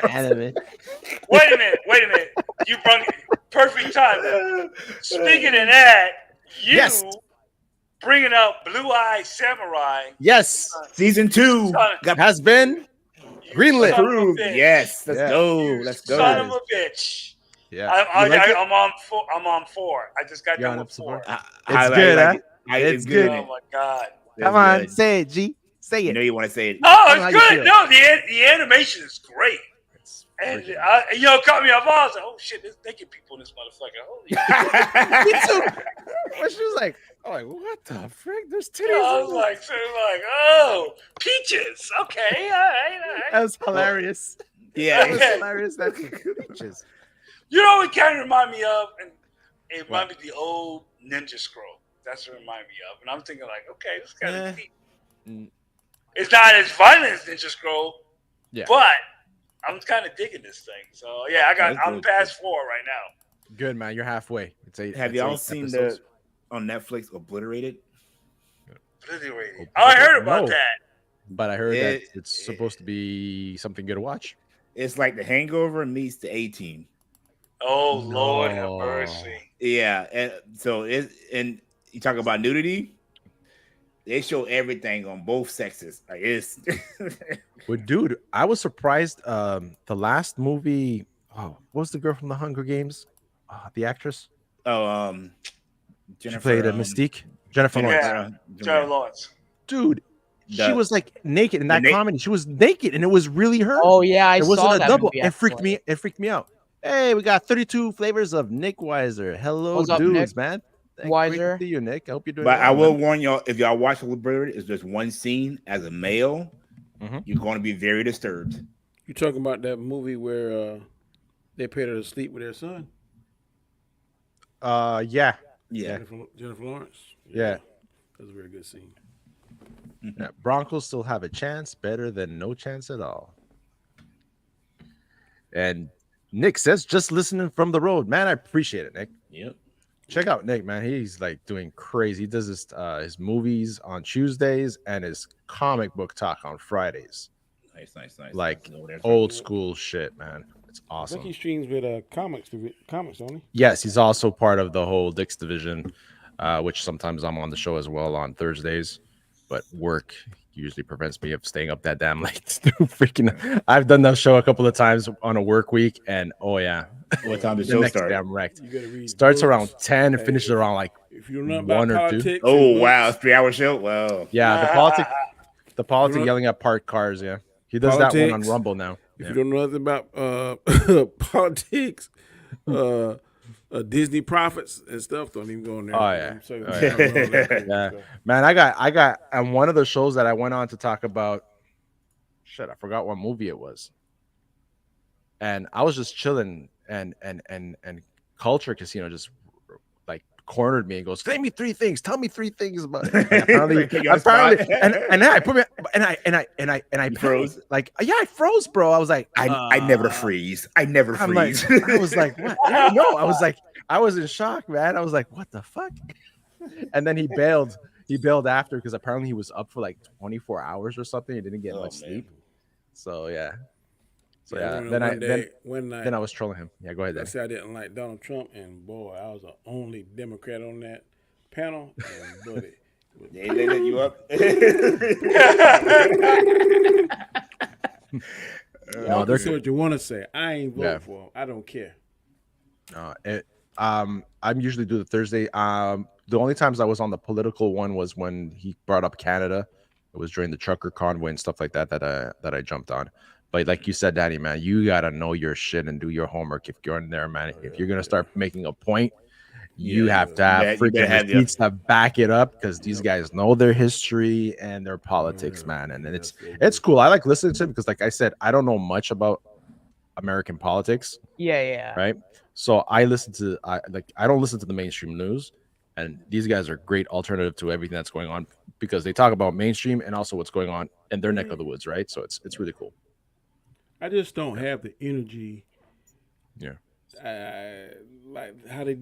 Anime. Wait a minute. You brought perfect time. Speaking of that, you bringing up Blue Eye Samurai. Yes. Season 2 has been greenlit. Approved. Yes. Let's go. Let's go. Son of a bitch. Yeah. I'm on 4. I just got done with 4. It's good, huh? It's good. Oh my god. Come on, say it, G. Say it. You know you want to say it. Oh, it's good. No, the animation is great. And it caught me off. I was like, "Oh shit, there's naked people in this motherfucker." Holy Me too. Well, she was like, what the frick? There's titties. I was like, oh, peaches. Okay, all right. That was hilarious. Yeah, that was hilarious. That's peaches. You know what it kind of remind me of? And it reminded me of the old Ninja Scroll. That's what it reminded me of. And I'm thinking like, okay, this kind of deep. It's not as violent as Ninja Scroll, but I'm kind of digging this thing. So yeah, I'm past 4 right now. Good, man. You're halfway. Have y'all seen on Netflix Obliterated? Obliterated. Oh, I heard about that. But I heard that it's supposed to be something good to watch. It's like The Hangover meets the A-Team. Oh Lord have mercy. Yeah, and so and you talk about nudity. They show everything on both sexes. Like it's. But dude, I was surprised. The last movie. Oh, what was the girl from the Hunger Games? The actress. Oh, Jennifer, she played Mystique. Jennifer Lawrence. Yeah, Jennifer Lawrence. Dude, she was like naked in that comedy. She was naked, and it was really her. Oh yeah, I saw wasn't that a double. movie, It freaked me. It freaked me out. Hey, we got 32 flavors of Nick Weiser. Hello, What's up, dudes, Nick? man. Weiser. See you, Nick. I hope you're doing. But well, I will man. warn y'all: if y'all watch Obliterated, it's just one scene as a male. You're going to be very disturbed. You talking about that movie where they paid her to sleep with their son? Yeah. Jennifer Lawrence. Yeah. That's a very good scene. Yeah, Broncos still have a chance, better than no chance at all. And Nick says, just listening from the road, man. I appreciate it, Nick. Yep. Check out Nick, man. He's like doing crazy. He does his movies on Tuesdays and his comic book talk on Fridays. Nice. Like old school shit, man. It's I awesome. think he streams with comics, don't he? Yes, he's also part of the whole Dick's division, which sometimes I'm on the show as well on Thursdays. But work usually prevents me of staying up that damn late. Freaking, I've done that show a couple of times on a work week, and oh yeah, what time does the show next start? day I'm wrecked. books. Starts around 10 and finishes around like if you know 1 or 2. politics, Oh wow, it's a 3-hour show. Wow. Yeah, the politics yelling at parked cars. Yeah, he does that one on Rumble now. If you don't know nothing about politics, Disney profits and stuff, don't even go in there. Oh yeah, yeah. Man, I got on one of the shows that I went on to talk about. Shit, I forgot what movie it was. And I was just chilling, and Culture Casino just like cornered me and goes, "Tell me 3 things. Tell me 3 things about it." Apparently, and then I put me and I froze. Like, yeah, I froze, bro. I was like, I never freeze. I never freeze. Like, I was like, what? No, I was like, I was in shock, man. I was like, what the fuck? And then he bailed. He bailed after because apparently he was up for like 24 hours or something. He didn't get much sleep. So yeah. So yeah. Then I was trolling him. Yeah, go ahead. I said I didn't like Donald Trump, and boy, I was the only Democrat on that panel. And buddy, they let you up. No, that's what you want to say. I ain't voting for him. I don't care. I'm usually do the Thursday. The only times I was on the political one was when he brought up Canada. It was during the trucker convoy and stuff like that that I jumped on. But like you said, Danny, man, you gotta know your shit and do your homework if you're in there, man. If you're gonna start making a point, you have to have freaking receipts to back it up because these guys know their history and their politics, man. And it's cool. I like listening to it because, like I said, I don't know much about American politics. Yeah. Right. So I don't listen to the mainstream news, And these guys are great alternative to everything that's going on because they talk about mainstream and also what's going on in their neck of the woods, right? So it's really cool. I just don't have the energy. Yeah. Like how they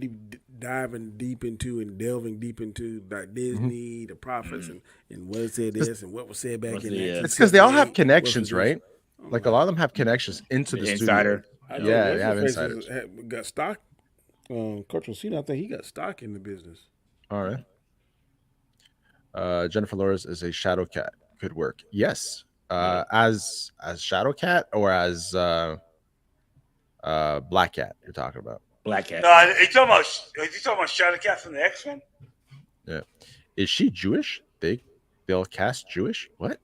diving deep into and delving deep into like Disney, the prophets, and what said this and what was said back in. It's because they all have connections, right? Like a lot of them have connections into the insider. Studio. Yeah, they have insiders. Got stock. Cultural Scene, I think he got stock in the business. All right. Jennifer Lawrence is a Shadow Cat. Could work. Yes. As Shadow Cat or as Black Cat you're talking about? Black Cat. No, are you talking about Shadow Cat from the X-Men? Yeah. Is she Jewish? They'll cast Jewish? What?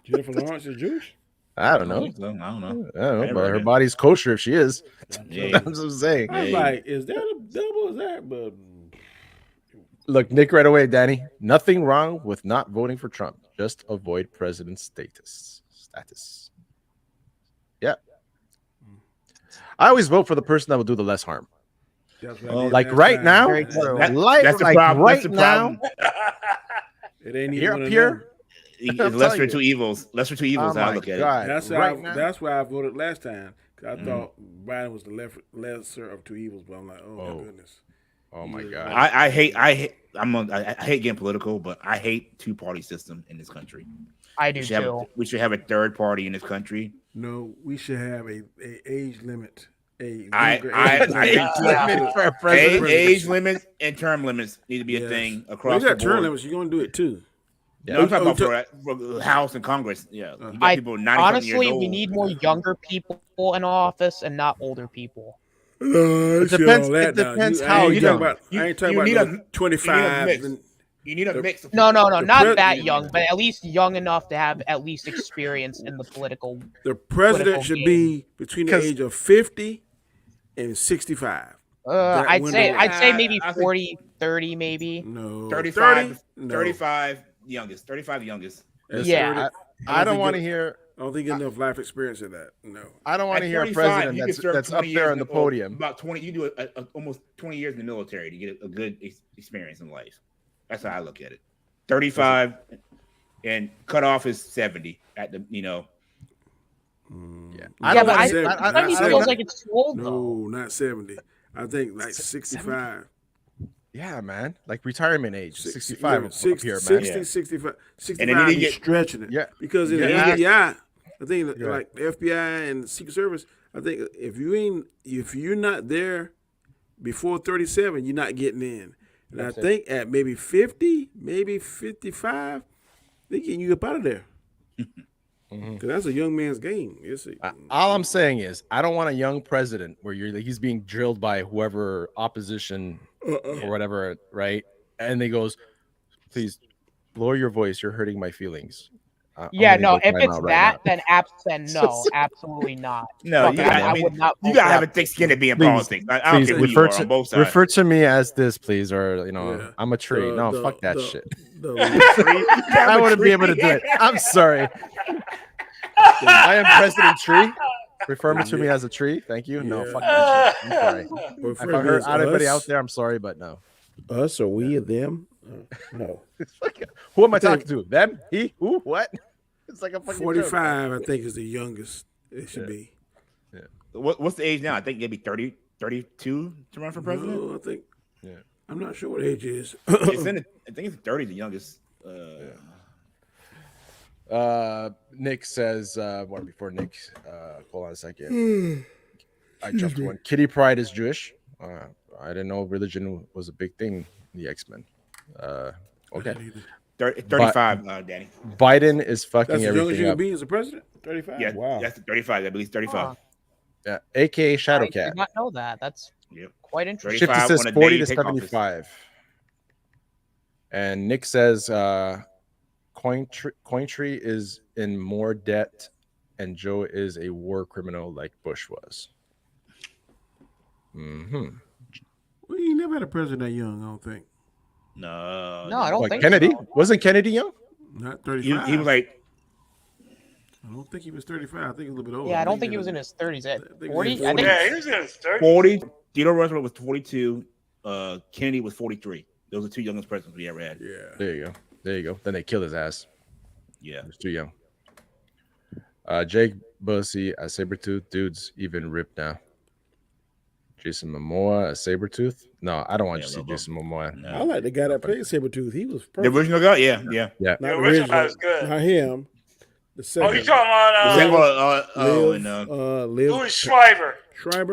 Jennifer Lawrence is Jewish? I don't know. I don't know. But her body's kosher if she is. Yeah. That's what I'm saying. I was like, is that a double? Is that? But look, Nick, right away, Danny. Nothing wrong with not voting for Trump. Just avoid president status. Yeah. I always vote for the person that will do the less harm. Like right now, that's the problem. Right now, it ain't even here up here. It's lesser two evils. Lesser two evils. I look at it. That's why I voted last time. Cause I thought Biden was the lesser of two evils, but I'm like, oh my goodness. Oh my god. I hate getting political, but I hate two-party system in this country. I do too. We should have a third party in this country. No, we should have a age limit. Age limits and term limits need to be a thing across the board. Term limits, you're going to do it too. Yeah, I'm talking about for House and Congress. Yeah, Honestly, we need more younger people in office and not older people. It depends how young. I ain't talking about 25. You need a mix. No, not that young, but at least young enough to have at least experience in the political. The president should be between the age of 50 and 65. I'd say maybe 40, 30, maybe. No, 35. 35 youngest. 35 youngest. Yeah, I don't want to hear. I don't think enough life experience in that. No, I don't want to hear a president that's up there on the podium. About 20, you do almost 20 years in the military to get a good experience in life. That's how I look at it. 35 and cutoff is 70 at the Yeah, but I feels like it's too old. No, not 70. I think like 65. Yeah, man. Like retirement age, 65 up here, man. 60, 65. 65 and then you get stretching it. Yeah. Because in the FBI, I think like the FBI and the Secret Service, I think if you're not there before 37, you're not getting in. And I think at maybe 50, maybe 55, they're getting you up out of there. Because that's a young man's game. All I'm saying is I don't want a young president where he's being drilled by whoever opposition or whatever, right? And he goes, please lower your voice. You're hurting my feelings. If it's that, then no, absolutely not. No, you gotta have a thick skin to be in politics. I don't care who you are on both sides. Refer to me as this, please, or I'm a tree. Fuck that shit. I wouldn't be able to do it. I'm sorry. I am President Tree. Refer to me as a tree. Thank you. No, fuck that shit. I'm sorry. If I hurt anybody out there, I'm sorry, but no. Us or we or them? No. Who am I talking to? Them? He? Who? What? It's like a fucking 45, joke. I think, is the youngest it should be. Yeah. What's the age now? I think it'd be 30, 32 to run for president. No, I think. Yeah. I'm not sure what age it is. I think it's 30, the youngest. Nick says, before Nick, hold on a second. I jumped one. Kitty Pryde is Jewish. I didn't know religion was a big thing in the X-Men. Okay. 35, Danny. Biden is fucking that's everything as young as you up. can be as a president? 35? Yeah, wow. That's 35. I believe 35. Yeah, aka Shadow Cat. I did not know that. That's quite interesting. Shifty says 40 to 75. And Nick says Cointree is in more debt and Joe is a war criminal like Bush was. Well, you never had a president that young, I don't think. No, I don't think Kennedy. So. Wasn't Kennedy young? Not 35. He was like, I don't think he was 35. I think he was a little bit older. Yeah, I don't think he was in his 30s. 40? Yeah, he was in his 30s. 40. Theodore Roosevelt was 42. Kennedy was 43. Those are two youngest presidents we ever had. Yeah. There you go. Then they killed his ass. Yeah. He was too young. Jake Bussey as Sabretooth. Dude's even ripped now. Jason Momoa as Sabretooth. No, I don't want to see Jason Momoa. No. I like the guy that played Sabretooth. He was perfect. The original guy? Yeah. Not the original guy was good. Not him. The second. Oh, you talking about Liv Schreiber.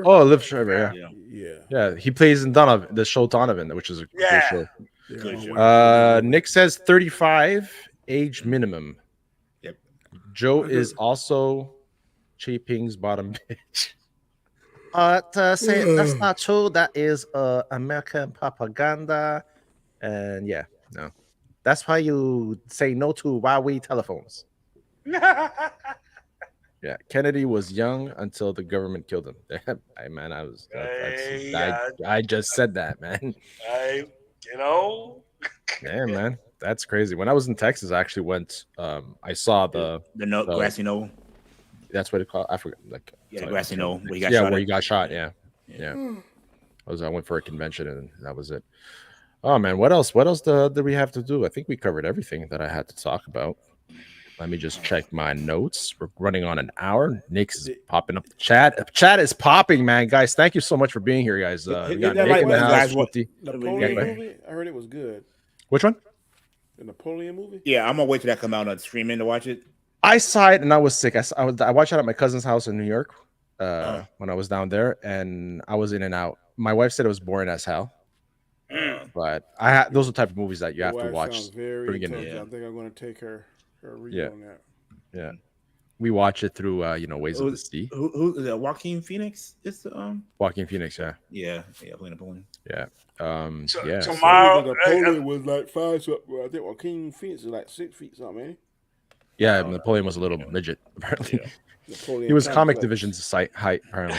Oh, Liv Schreiber. Yeah. He plays in Donovan, the show Donovan, which is a good show. Good show. Nick says 35 age minimum. Yep. Joe is also Chaping's bottom bitch. Say that's not true. That is American propaganda, and no, that's why you say no to Huawei telephones. Yeah, Kennedy was young until the government killed him. I just said that, man. Yeah, man, that's crazy. When I was in Texas, I actually went. I saw the grassy knoll. That's what it called. I forgot. Like, the grassy knoll where he got shot. Where he got shot. Yeah. I went for a convention and that was it. Oh man, what else? What else did we have to do? I think we covered everything that I had to talk about. Let me just check my notes. We're running on an hour. Nick's is popping up the chat. Chat is popping, man. Guys, thank you so much for being here, guys. We got Nick in the house. Napoleon movie? I heard it was good. Which one? The Napoleon movie? Yeah, I'm gonna wait till that come out on streaming to watch it. I saw it and I was sick. I watched it at my cousin's house in New York when I was down there, and I was in and out. My wife said it was boring as hell, but those are the type of movies that you have to watch. Very I think I'm going to take her read on that. Yeah, we watch it through Ways of the Sea. Who is that? Joaquin Phoenix? It's Joaquin Phoenix. Yeah, playing Napoleon. Yeah. Tomorrow, Napoleon was like 5. So I think Joaquin Phoenix is like 6 feet something, ain't he? Yeah, Napoleon was a little midget, apparently. He was comic division's height, apparently.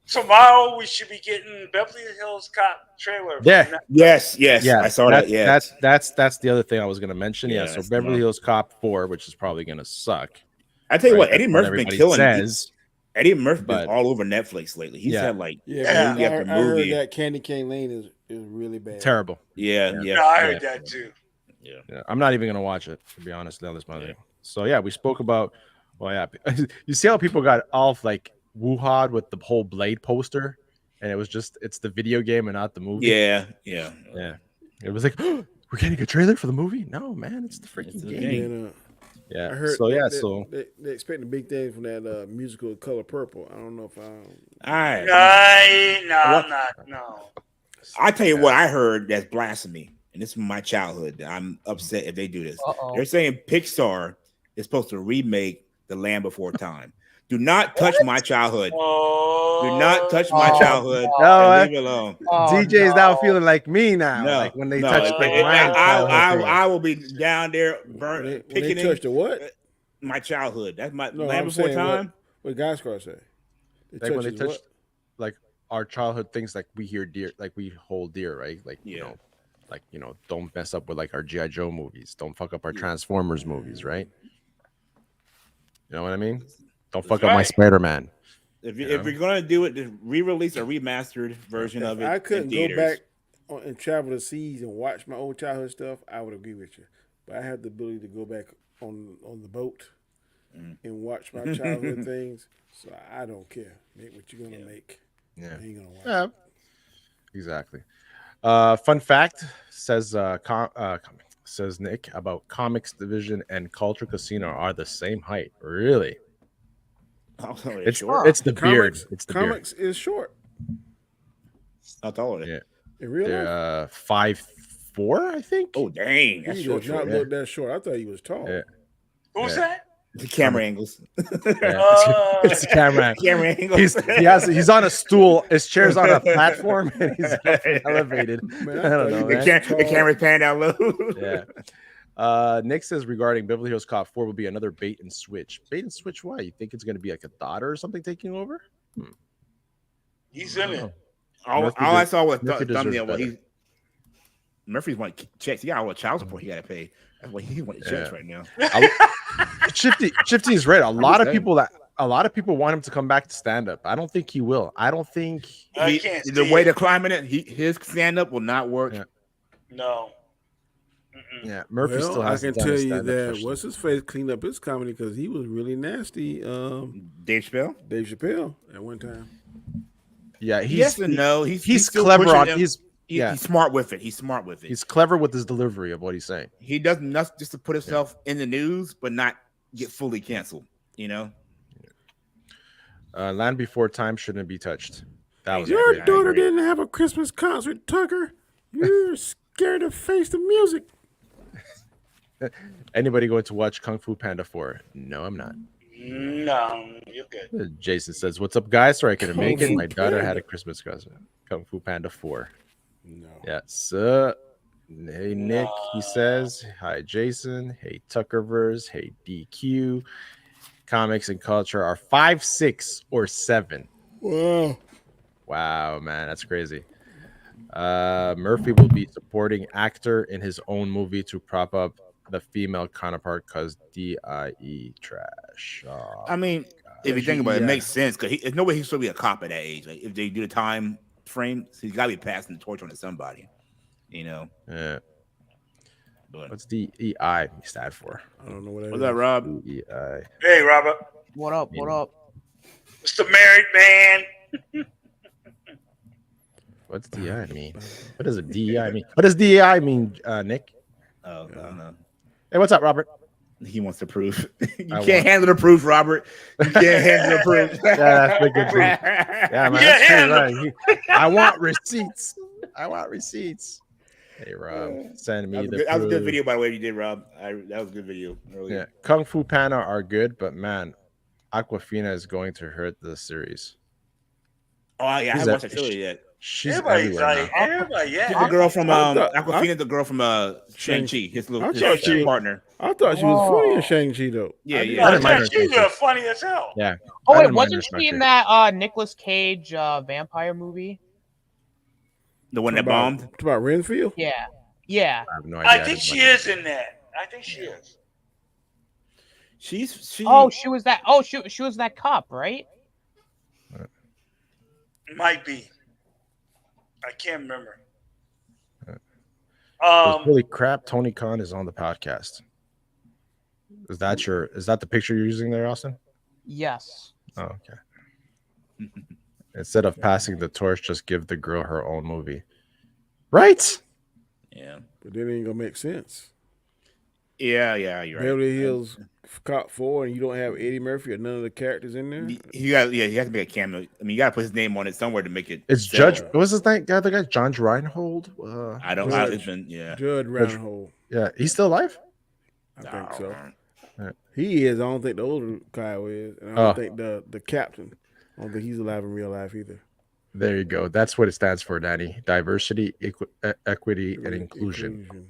Tomorrow we should be getting Beverly Hills Cop trailer. Yeah. Yes. I saw that. Yeah. That's the other thing I was going to mention. Yeah. So Beverly Hills Cop 4, which is probably going to suck. I tell you what, Eddie Murphy's been killing. Eddie Murphy's been all over Netflix lately. He's had like movie after movie. I heard that Candy Cane Lane is really bad. Terrible. Yeah. I heard that too. Yeah, I'm not even gonna watch it, to be honest. So we spoke about. You see how people got all like woo-hawed with the whole Blade poster, and it's the video game and not the movie. Yeah. It was like, we're getting a trailer for the movie. No, man, it's the freaking game. Yeah. I heard. So they expecting big things from that musical Color Purple. I don't know if No. I tell you what, I heard that's blasphemy. And this is my childhood. I'm upset if they do this. They're saying Pixar is supposed to remake The Land Before Time. Do not touch my childhood. Do not touch my childhood. Leave it alone. DJ's now feeling like me now. Like when they touch I will be down there picking. They touched the what? My childhood. That's my Land Before Time. What Guy Scar say? Like when they touched like our childhood things, like we hear dear, like we hold dear, right? Like don't mess up with like our G.I. Joe movies. Don't fuck up our Transformers movies, right? You know what I mean? Don't fuck up my Spider-Man. If you're gonna do it, just re-release a remastered version of it. I couldn't go back and travel the seas and watch my old childhood stuff. I would agree with you, but I have the ability to go back on the boat and watch my childhood things. So I don't care. Make what you're gonna make. Yeah, you ain't gonna watch it. Exactly. Fun fact says says Nick about Comics Division and Culture Casino are the same height. Really? It's the beard. It's the Comics beard. is short. Not all of it. Yeah. In real life? 5'4", I think. Oh dang, that's he short. does not look that short. I thought he was tall. Yeah. Who's that? The camera angles. It's the camera. Camera angles. He's on a stool. His chair's on a platform, and he's elevated. Man, I don't know. The camera's panned down low. Yeah. Nick says regarding Beverly Hills Cop 4 will be another bait and switch. Bait and switch? Why? You think it's going to be like a daughter or something taking over? He's in it. All I saw was thumbnail. Well, Murphy's want checks. He got all the child support he got to pay. That's why he wants checks right now. Shifty is right. A lot of people that a lot of people want him to come back to stand up. I don't think he will. I don't think the way they're climbing it, his stand up will not work. Yeah. No. Yeah, Murphy still I hasn't can done tell a you stand-up that session. what's his face cleaned up his comedy because he was really nasty. Dave Chappelle at one time. Yeah, yes and no. He's clever on. him. He's smart with it. He's smart with it. He's clever with his delivery of what he's saying. He does nothing just to put himself in the news, but not get fully canceled. You know. Land Before Time shouldn't be touched. That was Your daughter didn't have a Christmas concert, Tucker. You're scared to face the music. Anybody going to watch Kung Fu Panda 4? No, I'm not. No, you're good. Jason says, "What's up, guys? Sorry I couldn't make it. Fu My daughter had Panda. a Christmas concert. Kung Fu Panda 4." No. Yes. Hey, Nick, he says, "Hi, Jason. Hey, Tuckerverse. Hey, DQ. Comics and culture are 5, 6, or 7." Wow, man, that's crazy. Murphy will be supporting actor in his own movie to prop up the female counterpart because DIE trash. Oh, I mean, if you think about it, it makes sense because there's no way he's supposed to be a cop at that age. Like, if they do the time frame, so he's got to be passing the torch on to somebody. You know. Yeah. What's DEI stand for? I don't know what that What's that, Rob? DEI. Hey, Robert. What up? What up? It's the married man. What's DEI mean? What does a DEI mean? What does DEI mean, Nick? Oh, I don't know. Hey, what's up, Robert? He wants the proof. You can't handle the proof, Robert. You can't handle the proof. Yeah, that's the good proof. Yeah, man. That's true, right. I want receipts. I want receipts. Hey, Rob, send me the. That was a good video, by the way. You did, Rob. That was a good video. Earlier. Yeah, Kung Fu Panda are good, but man, Aquafina is going to hurt the series. Oh yeah, I haven't watched that show yet. She's Everybody's everywhere now. everybody, yeah. She's the girl from Aquafina, the girl from Shang-Chi, his partner. I thought she was funny in Shang-Chi though. She's funny as hell. Yeah. Oh wait, wasn't she in that Nicolas Cage vampire movie? The one that bombed? About Renfield? Yeah. Yeah. I have no idea. I think she is in that. I think she is. She she was that. Oh, she was that cop, right? Might be. I can't remember. Holy crap! Tony Khan is on the podcast. Is that the picture you're using there, Austin? Yes. Oh, okay. Instead of passing the torch, just give the girl her own movie. Right? Yeah. But that ain't gonna make sense. Yeah, you're right. Beverly Hills Cop 4, and you don't have Eddie Murphy or none of the characters in there. He has to make a cameo. I mean, you got to put his name on it somewhere to make it. It's sell. Judge. What was his name? The other guy, John Reinhold. I don't know. Judge Reinhold. Yeah, he's still alive. I think so. Yeah. He is. I don't think the older Kyle is, and I don't think the captain. I don't think he's alive in real life either. There you go. That's what it stands for, Danny. Diversity, equity, and inclusion.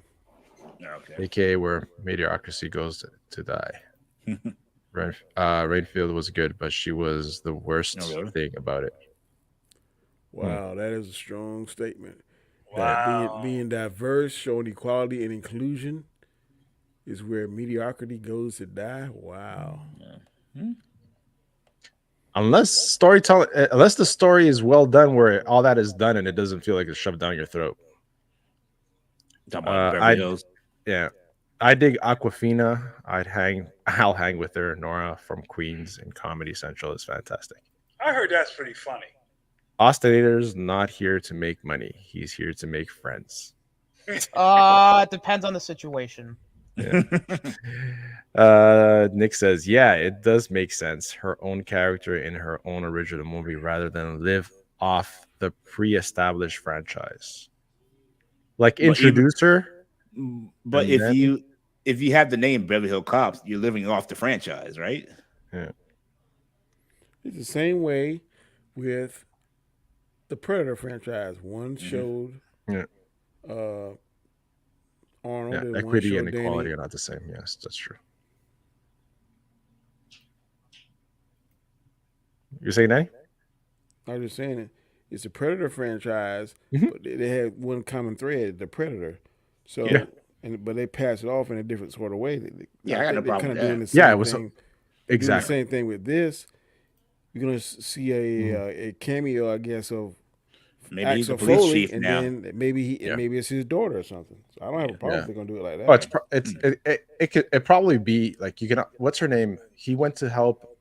Okay. AKA where mediocrity goes to die. Rainfield was good, but she was the worst thing about it. Wow, that is a strong statement. Wow. Being diverse, showing equality and inclusion is where mediocrity goes to die. Wow. Unless the story is well done, where all that is done and it doesn't feel like it's shoved down your throat. Yeah, I dig Aquafina. I'll hang with her. Nora from Queens and Comedy Central is fantastic. I heard that's pretty funny. Austinator's not here to make money. He's here to make friends. It depends on the situation. Yeah. Nick says, yeah, it does make sense. Her own character in her own original movie rather than live off the pre-established franchise. Like introduce her. But if you have the name Beverly Hills Cops, you're living off the franchise, right? Yeah. It's the same way with the Predator franchise. One showed Arnold. And equity one and showed equality Danny. are not the same. Yes, that's true. You're saying that? I was just saying it's a Predator franchise, but they had one common thread: the Predator. So, but they pass it off in a different sort of way. I got no problem with that. Doing the same thing. Exactly Doing the same thing with this. you're gonna see a cameo, I guess, of Maybe he's the Axel police Foley, chief and now. then maybe it's his daughter or something. So I don't have a problem if they're gonna do it like that. Oh, it probably be like you can. What's her name? He went to help.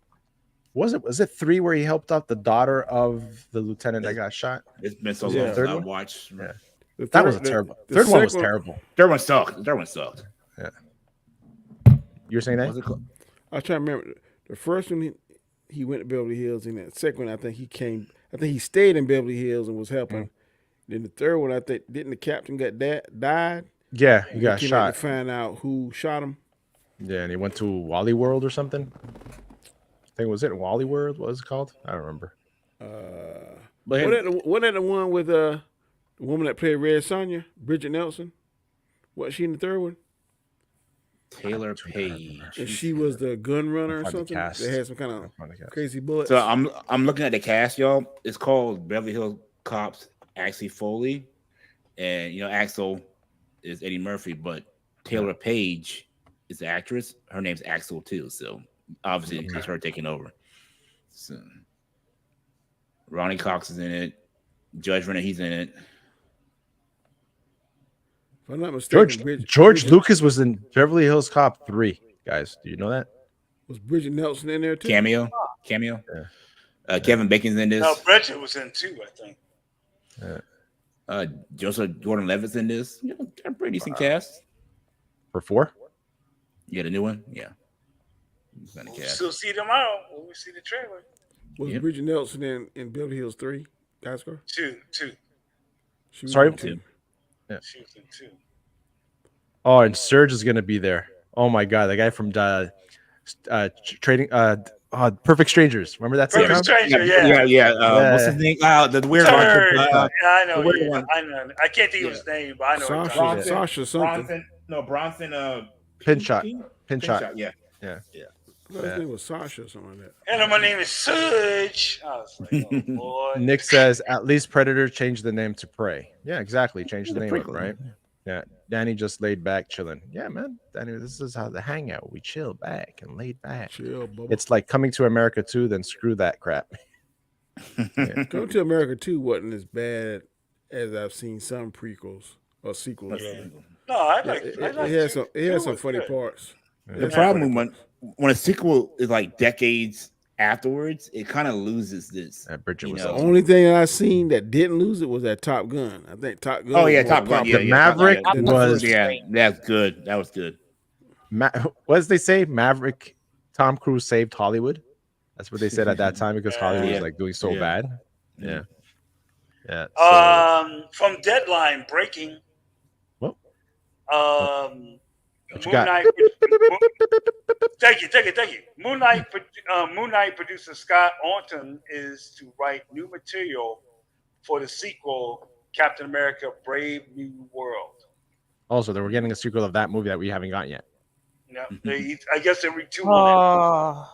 Was it 3 where he helped out the daughter of the lieutenant that got shot? It's been so long since I watched. Yeah. The That was a terrible. Third one was terrible. Third one sucked. Yeah. You're saying that? What's it called? I was trying to remember the first one. He went to Beverly Hills, and the second one, I think he stayed in Beverly Hills and was helping. Then the third one, I think, didn't the captain died? Yeah, he got came shot. out to find out who shot him. Yeah, and he went to Wally World or something. I think was it Wally World? What was it called? I don't remember. Wasn't that the one with the woman that played Red Sonja, Bridget Nelson? Was she in the third one? Taylor Page. And she was the gun runner or something. They had some kind of crazy bullets. So I'm looking at the cast, y'all. It's called Beverly Hills Cops Axel Foley, and Axel is Eddie Murphy, but Taylor Page is the actress. Her name's Axel too, so obviously it's her taking over. So Ronnie Cox is in it. Judge Renner, he's in it. If I'm not mistaken, George Lucas was in Beverly Hills Cop 3. Guys, do you know that? Was Bridget Nelson in there too? Cameo. Yeah. Kevin Bacon's in this. No, Bridget was in 2, I think. Yeah. Joseph Gordon-Levitt's in this. A pretty decent cast. For 4? Yeah, the new one. Yeah. We'll still see them out when we see the trailer. Was Bridget Nelson in Beverly Hills 3? Guys, 2. Sorry, 2. Yeah. She was in 2. Oh, and Serge is gonna be there. Oh my god, the guy from trading Perfect Strangers. Remember that? Perfect Stranger, yeah. What's his name? The weird one. I know. I know. I can't think of his name, but I know. Sasha something. Bronson. Pinshot. Yeah. His name was Sasha or something like that. Hello, my name is Serge. I was like, oh boy. Nick says at least Predator changed the name to Prey. Yeah, exactly. Change the name, right? Yeah. Danny just laid back, chilling. Yeah, man. Danny, this is how the hangout. We chill back and laid back. Chill, bubba. It's like Coming to America 2, then screw that crap. Yeah. Coming to America 2 wasn't as bad as I've seen some prequels or sequels. No, I like it had some funny parts. The problem when a sequel is like decades afterwards, it kind of loses this. Bridget was the only thing I seen that didn't lose it was that Top Gun. I think Top Gun. Oh yeah, Top Gun. Yeah, the Maverick was that's good. That was good. What did they say? Maverick, Tom Cruise saved Hollywood. That's what they said at that time because Hollywood was like doing so bad. Yeah. From Deadline breaking. What? Moon Knight. Thank you. Moon Knight producer Scott Orton is to write new material for the sequel, Captain America: Brave New World. Also, they were getting a sequel of that movie that we haven't gotten yet. Yeah, I guess they're retooling it.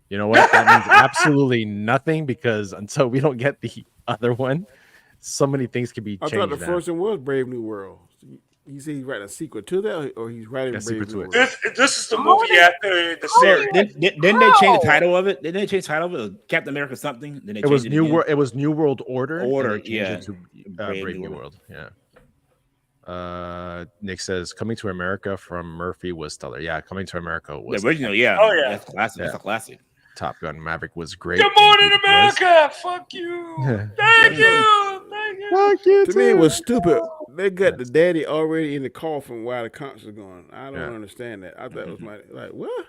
You know what? That means absolutely nothing because until we don't get the other one, so many things can be changed. I thought the first one was Brave New World. You say he's writing a sequel to that, or he's writing Brave New World? This is the movie after the series. Didn't they change the title of it? Didn't they change the title of it? Captain America something? Then it was New World. It was New World Order. Yeah. To Brave New World. Yeah. Nick says Coming to America from Murphy was stellar. Yeah, Coming to America was the original. Yeah. Oh yeah, that's classic. Yeah. That's a classic. Top Gun Maverick was great. Good morning, America. Fuck you. Thank you. Fuck you. To me, it was stupid. They got the daddy already in the coffin while the concert was going. I don't understand that. I thought it was like what?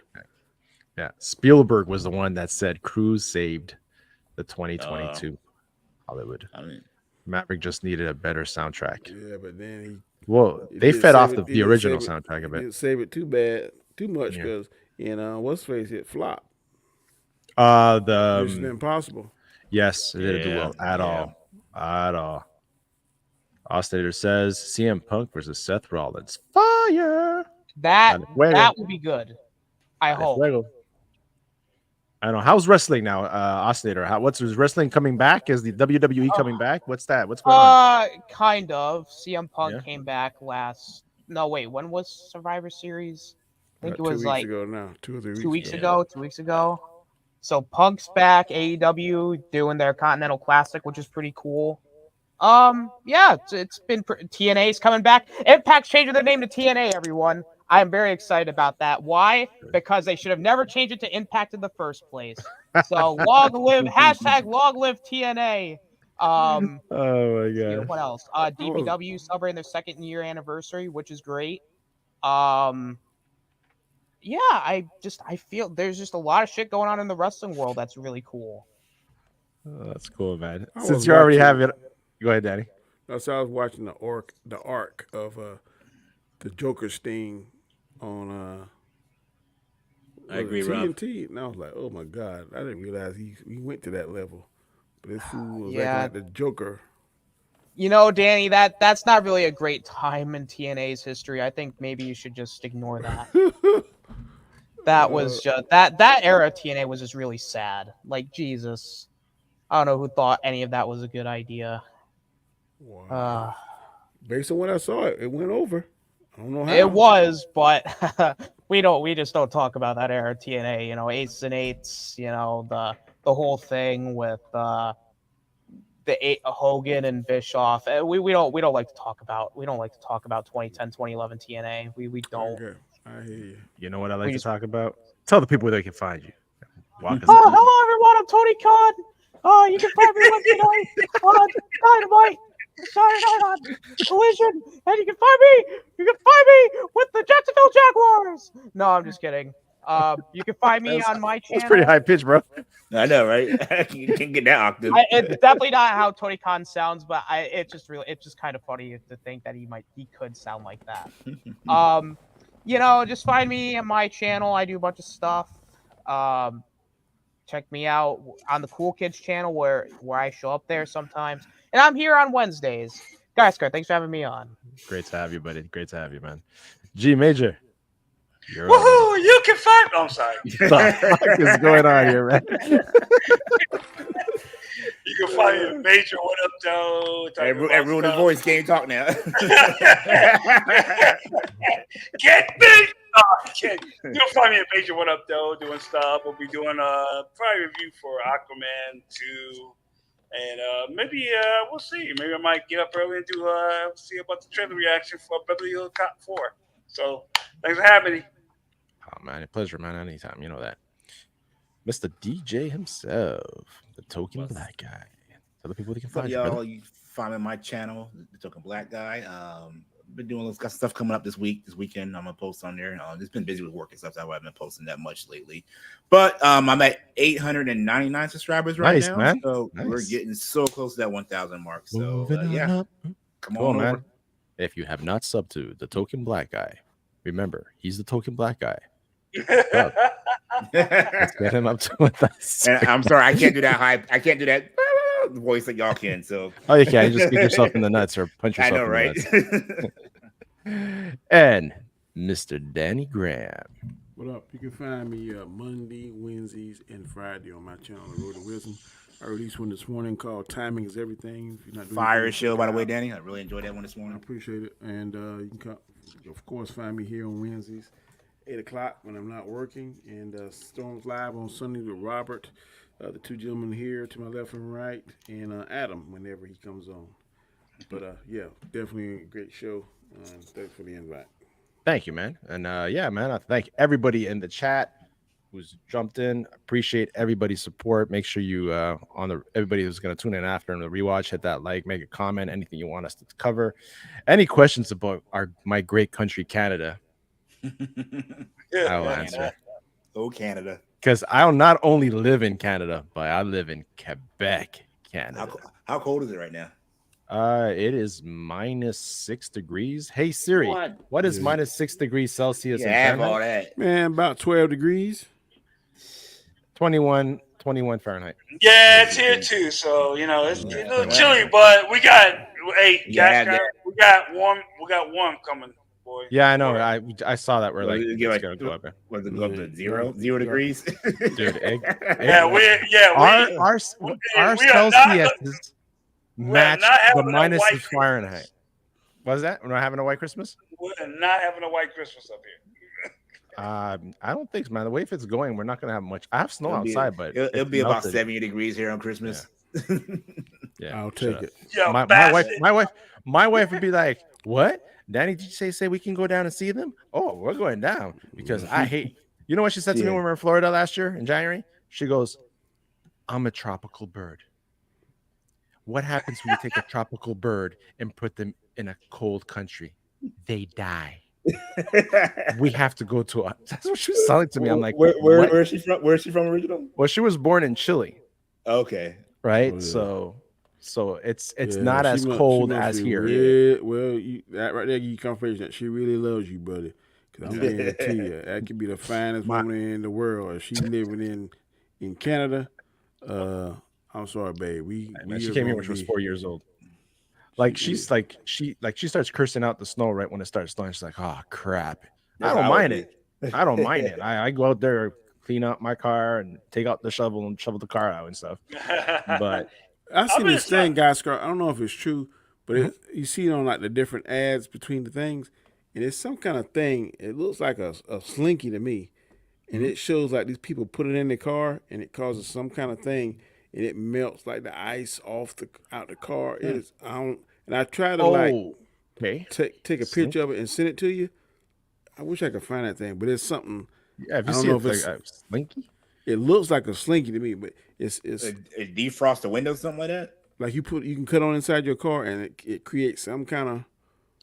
Yeah, Spielberg was the one that said Cruise saved the 2022 Hollywood. I mean, Maverick just needed a better soundtrack. Yeah, but then they fed off the original soundtrack a bit. Didn't save it too much because what's face it flop. The Mission Impossible. Yes, it didn't do well at all. Ostator says CM Punk versus Seth Rollins. Fire! That would be good. I hope. I don't know. How's wrestling now, Ostator? What's wrestling coming back? Is the WWE coming back? What's that? What's going on? Kind of. CM Punk came back when was Survivor Series? I think it was 2 weeks ago now. 2 or 3 weeks. 2 weeks ago. 2 weeks ago. So Punk's back, AEW doing their Continental Classic, which is pretty cool. Yeah, it's been TNA's coming back. Impact's changing their name to TNA, everyone. I am very excited about that. Why? Because they should have never changed it to Impact in the first place. So long live TNA. Oh my god. What else? DPW celebrating their 2nd year anniversary, which is great. Yeah, I feel there's just a lot of shit going on in the wrestling world that's really cool. Oh, that's cool, man. Since you already have it, go ahead, Danny. So I was watching the arc of the Joker Sting on I agree, TNT, and I was like, oh my god, I didn't realize he went to that level. But this fool was acting like the Joker. You know, Danny, that's not really a great time in TNA's history. I think maybe you should just ignore that. That was just that era of TNA was just really sad. Like, Jesus. I don't know who thought any of that was a good idea. Wow. Based on what I saw, it went over. I don't know how. It was, but we just don't talk about that era of TNA, you know, 8s and 8s, you know, the whole thing with Hogan and Bischoff. We don't like to talk about 2010, 2011 TNA. We don't. Okay. I hear you. You know what I like to talk about? Tell the people where they can find you. Hello everyone, I'm Tony Khan. You can find me Wednesday night on Dynamite, Saturday night on Collision, and you can find me with the Jacksonville Jaguars. No, I'm just kidding. You can find me on my channel. That's pretty high pitch, bro. I know, right? You can't get that octave. It's definitely not how Tony Khan sounds, but it's just kind of funny to think that he could sound like that. You know, just find me on my channel. I do a bunch of stuff. Check me out on the Cool Kids channel where I show up there sometimes. And I'm here on Wednesdays. Guys, thanks for having me on. Great to have you, buddy. Great to have you, man. G Major. Woohoo! You can find. Oh, I'm sorry. What the fuck is going on here, man? You can find me Major. What up, though? Everyone, the voice can't talk now. Get me! You can find me at Major. What up, though? Doing stuff. We'll be doing probably a review for Aquaman 2. And maybe we'll see. Maybe I might get up early and do see about the trailer reaction for Beverly Hills Cop 4. So thanks for having me. Oh man, a pleasure, man. Anytime, you know that. Mr. DJ himself, the token black guy. Tell the people they can find you, y'all. You find me on my channel, the token black guy. Been doing got stuff coming up this weekend. I'm gonna post on there. It's been busy with work and stuff. So I haven't been posting that much lately. But I'm at 899 subscribers right now. Man. So we're getting so close to that 1,000 mark. So yeah, come on, man. over. If you have not subbed to the token black guy, remember he's the token black guy. Let's get him up to 1,000. And I'm sorry, I can't do that high. I can't do that voice that y'all can. So you can. You just kick yourself in the nuts or punch yourself. I know, right? The nuts. And Mr. Danny Graham. What up? You can find me Monday, Wednesdays, and Friday on my channel, The Road to Wisdom. I released one this morning called "Timing Is Everything." If you're not doing Fire show, by the way, Danny. I really enjoyed that one this I morning. appreciate it, and you can, of course, find me here on Wednesdays, 8 o'clock when I'm not working, and Storms Live on Sunday with Robert, the two gentlemen here to my left and right, and Adam whenever he comes on. But yeah, definitely a great show. Thanks for the invite. Thank you, man. And yeah, man, I thank everybody in the chat who's jumped in. Appreciate everybody's support. Make sure you everybody who's going to tune in after and the rewatch, hit that like, make a comment, anything you want us to cover, any questions about my great country Canada. I'll answer. Oh, Canada. Because I not only live in Canada, but I live in Quebec, Canada. How cold is it right now? It is -6 degrees. Hey Siri, what is -6 degrees Celsius? Yeah, in all that. Man, about 12 degrees. 21 Fahrenheit. Yeah, it's here too. So you know, it's a little chilly, but we got we got warm coming, boy. Yeah, I know. I saw that. We're like, it's gonna go up there. Was it go up to zero degrees? Dude, our Celsius match the -6 Fahrenheit. What is that? We're not having a white Christmas? We're not having a white Christmas up here. I don't think so, man. The way if it's going, we're not gonna have much. I have snow It'll outside, but it'll it's be about melted. 70 degrees here on Christmas. Yeah, I'll take it. Yo, my wife would be like, "What, Danny? Did you say we can go down and see them? Oh, we're going down because I hate." You know what she said to me when we were in Florida last year in January? She goes, "I'm a tropical bird. What happens when you take a tropical bird and put them in a cold country? They die. We have to go to a." That's what she was selling to me. I'm like, where is she from? Where is she from originally? Well, she was born in Chile. Okay. Right. Oh, yeah. So it's not as cold as here. Well, that right there, you confirmation that she really loves you, buddy. Because I'm guarantee you, that could be the finest woman in the world. If she living in Canada, I'm sorry, babe. She came here when she was 4 years old. Like she starts cursing out the snow right when it starts snowing. She's like, "Oh crap!" I don't mind it. I don't mind it. I go out there, clean out my car, and take out the shovel and shovel the car out and stuff. But I seen this thing, guys. I don't know if it's true, but you see it on like the different ads between the things, and it's some kind of thing. It looks like a slinky to me, and it shows like these people put it in their car, and it causes some kind of thing, and it melts like the ice out the car. It is and I try to take a picture of it and send it to you. I wish I could find that thing, but it's something. Yeah, if you see it's like a slinky, it looks like a slinky to me, but it defrost the window, something like that. Like you can cut on inside your car, and it creates some kind of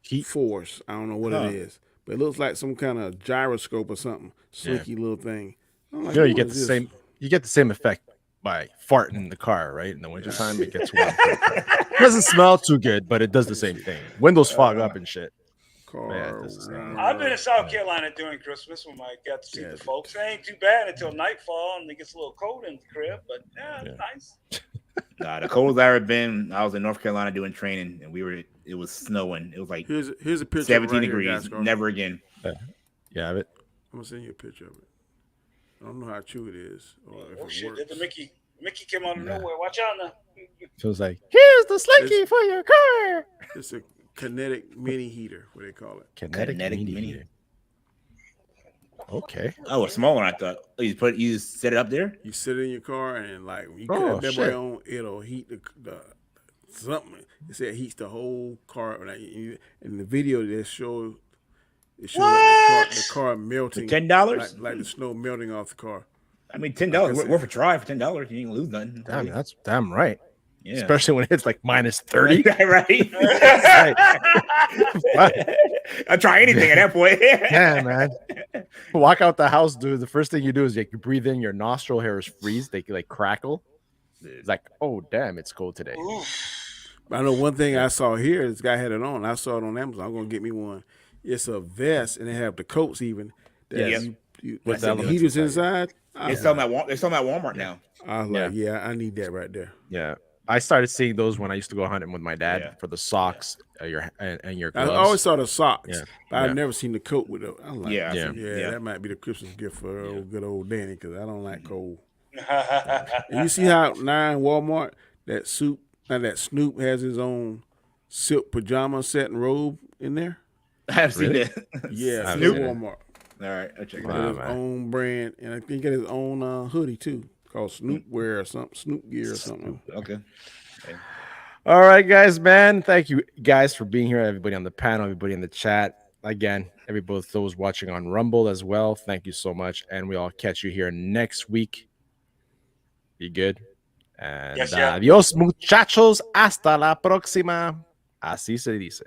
heat force. I don't know what it is, but it looks like some kind of gyroscope or something. Slinky little thing. Like, you get the same. You get the same effect by farting in the car, right? In the wintertime, it gets warm. It doesn't smell too good, but it does the same thing. Windows fog up and shit. I've been in South Carolina during Christmas when I got to see the folks. It ain't too bad until nightfall and it gets a little cold in the crib, but it's nice. The coldest I ever been, I was in North Carolina doing training, and it was snowing. It was like here's a picture 17 right degrees. Here, never again. Yeah, I'm gonna send you a picture of it. I don't know how true it is or if Oh it shit! works. Did the Mickey came out of nowhere? Watch out now. So it's like, here's the slinky for your car. It's a kinetic mini heater, what they call it. Kinetic mini heater. Okay. Oh, a small one. I thought. Oh, you set it up there. You sit it in your car, and like when you cut that boy on, it'll heat the something. It said it heats the whole car. Like, in the video, they show like the car melting. $10, like the snow melting off the car. I mean, $10 worth a try for $10. You ain't lose nothing. Damn, that's damn right. Yeah. Especially when it's like minus 30. Right. I'll try anything at that point. Yeah, man. Walk out the house, dude. The first thing you do is you breathe in, your nostril hairs freeze. They like crackle. It's like, oh, damn, it's cold today. I know one thing I saw here. This guy had it on. I saw it on Amazon. I'm gonna get me one. It's a vest, and they have the coats even. With the heaters inside. They sell them at Walmart now. I was like, I need that right there. Yeah. I started seeing those when I used to go hunting with my dad for the socks and your gloves. I always saw the socks, but Yeah. I've never seen the coat with it. I'm like, Yeah. that might be the Christmas gift for good old Danny, because I don't like cold. And you see how now in Walmart that Snoop has his own silk pajama set and robe in there? I've seen it. Yeah, Snoop. Walmart. All right, I'll check it Got out. his own brand, and I think he got his own hoodie too, called Snoop Wear or something, Snoop Gear or something. Okay. All right, guys, man. Thank you guys for being here. Everybody on the panel, everybody in the chat. Again, everybody those watching on Rumble as well. Thank you so much. And we'll catch you here next week. Be good. And adiós, muchachos. Hasta la próxima. Así se dice.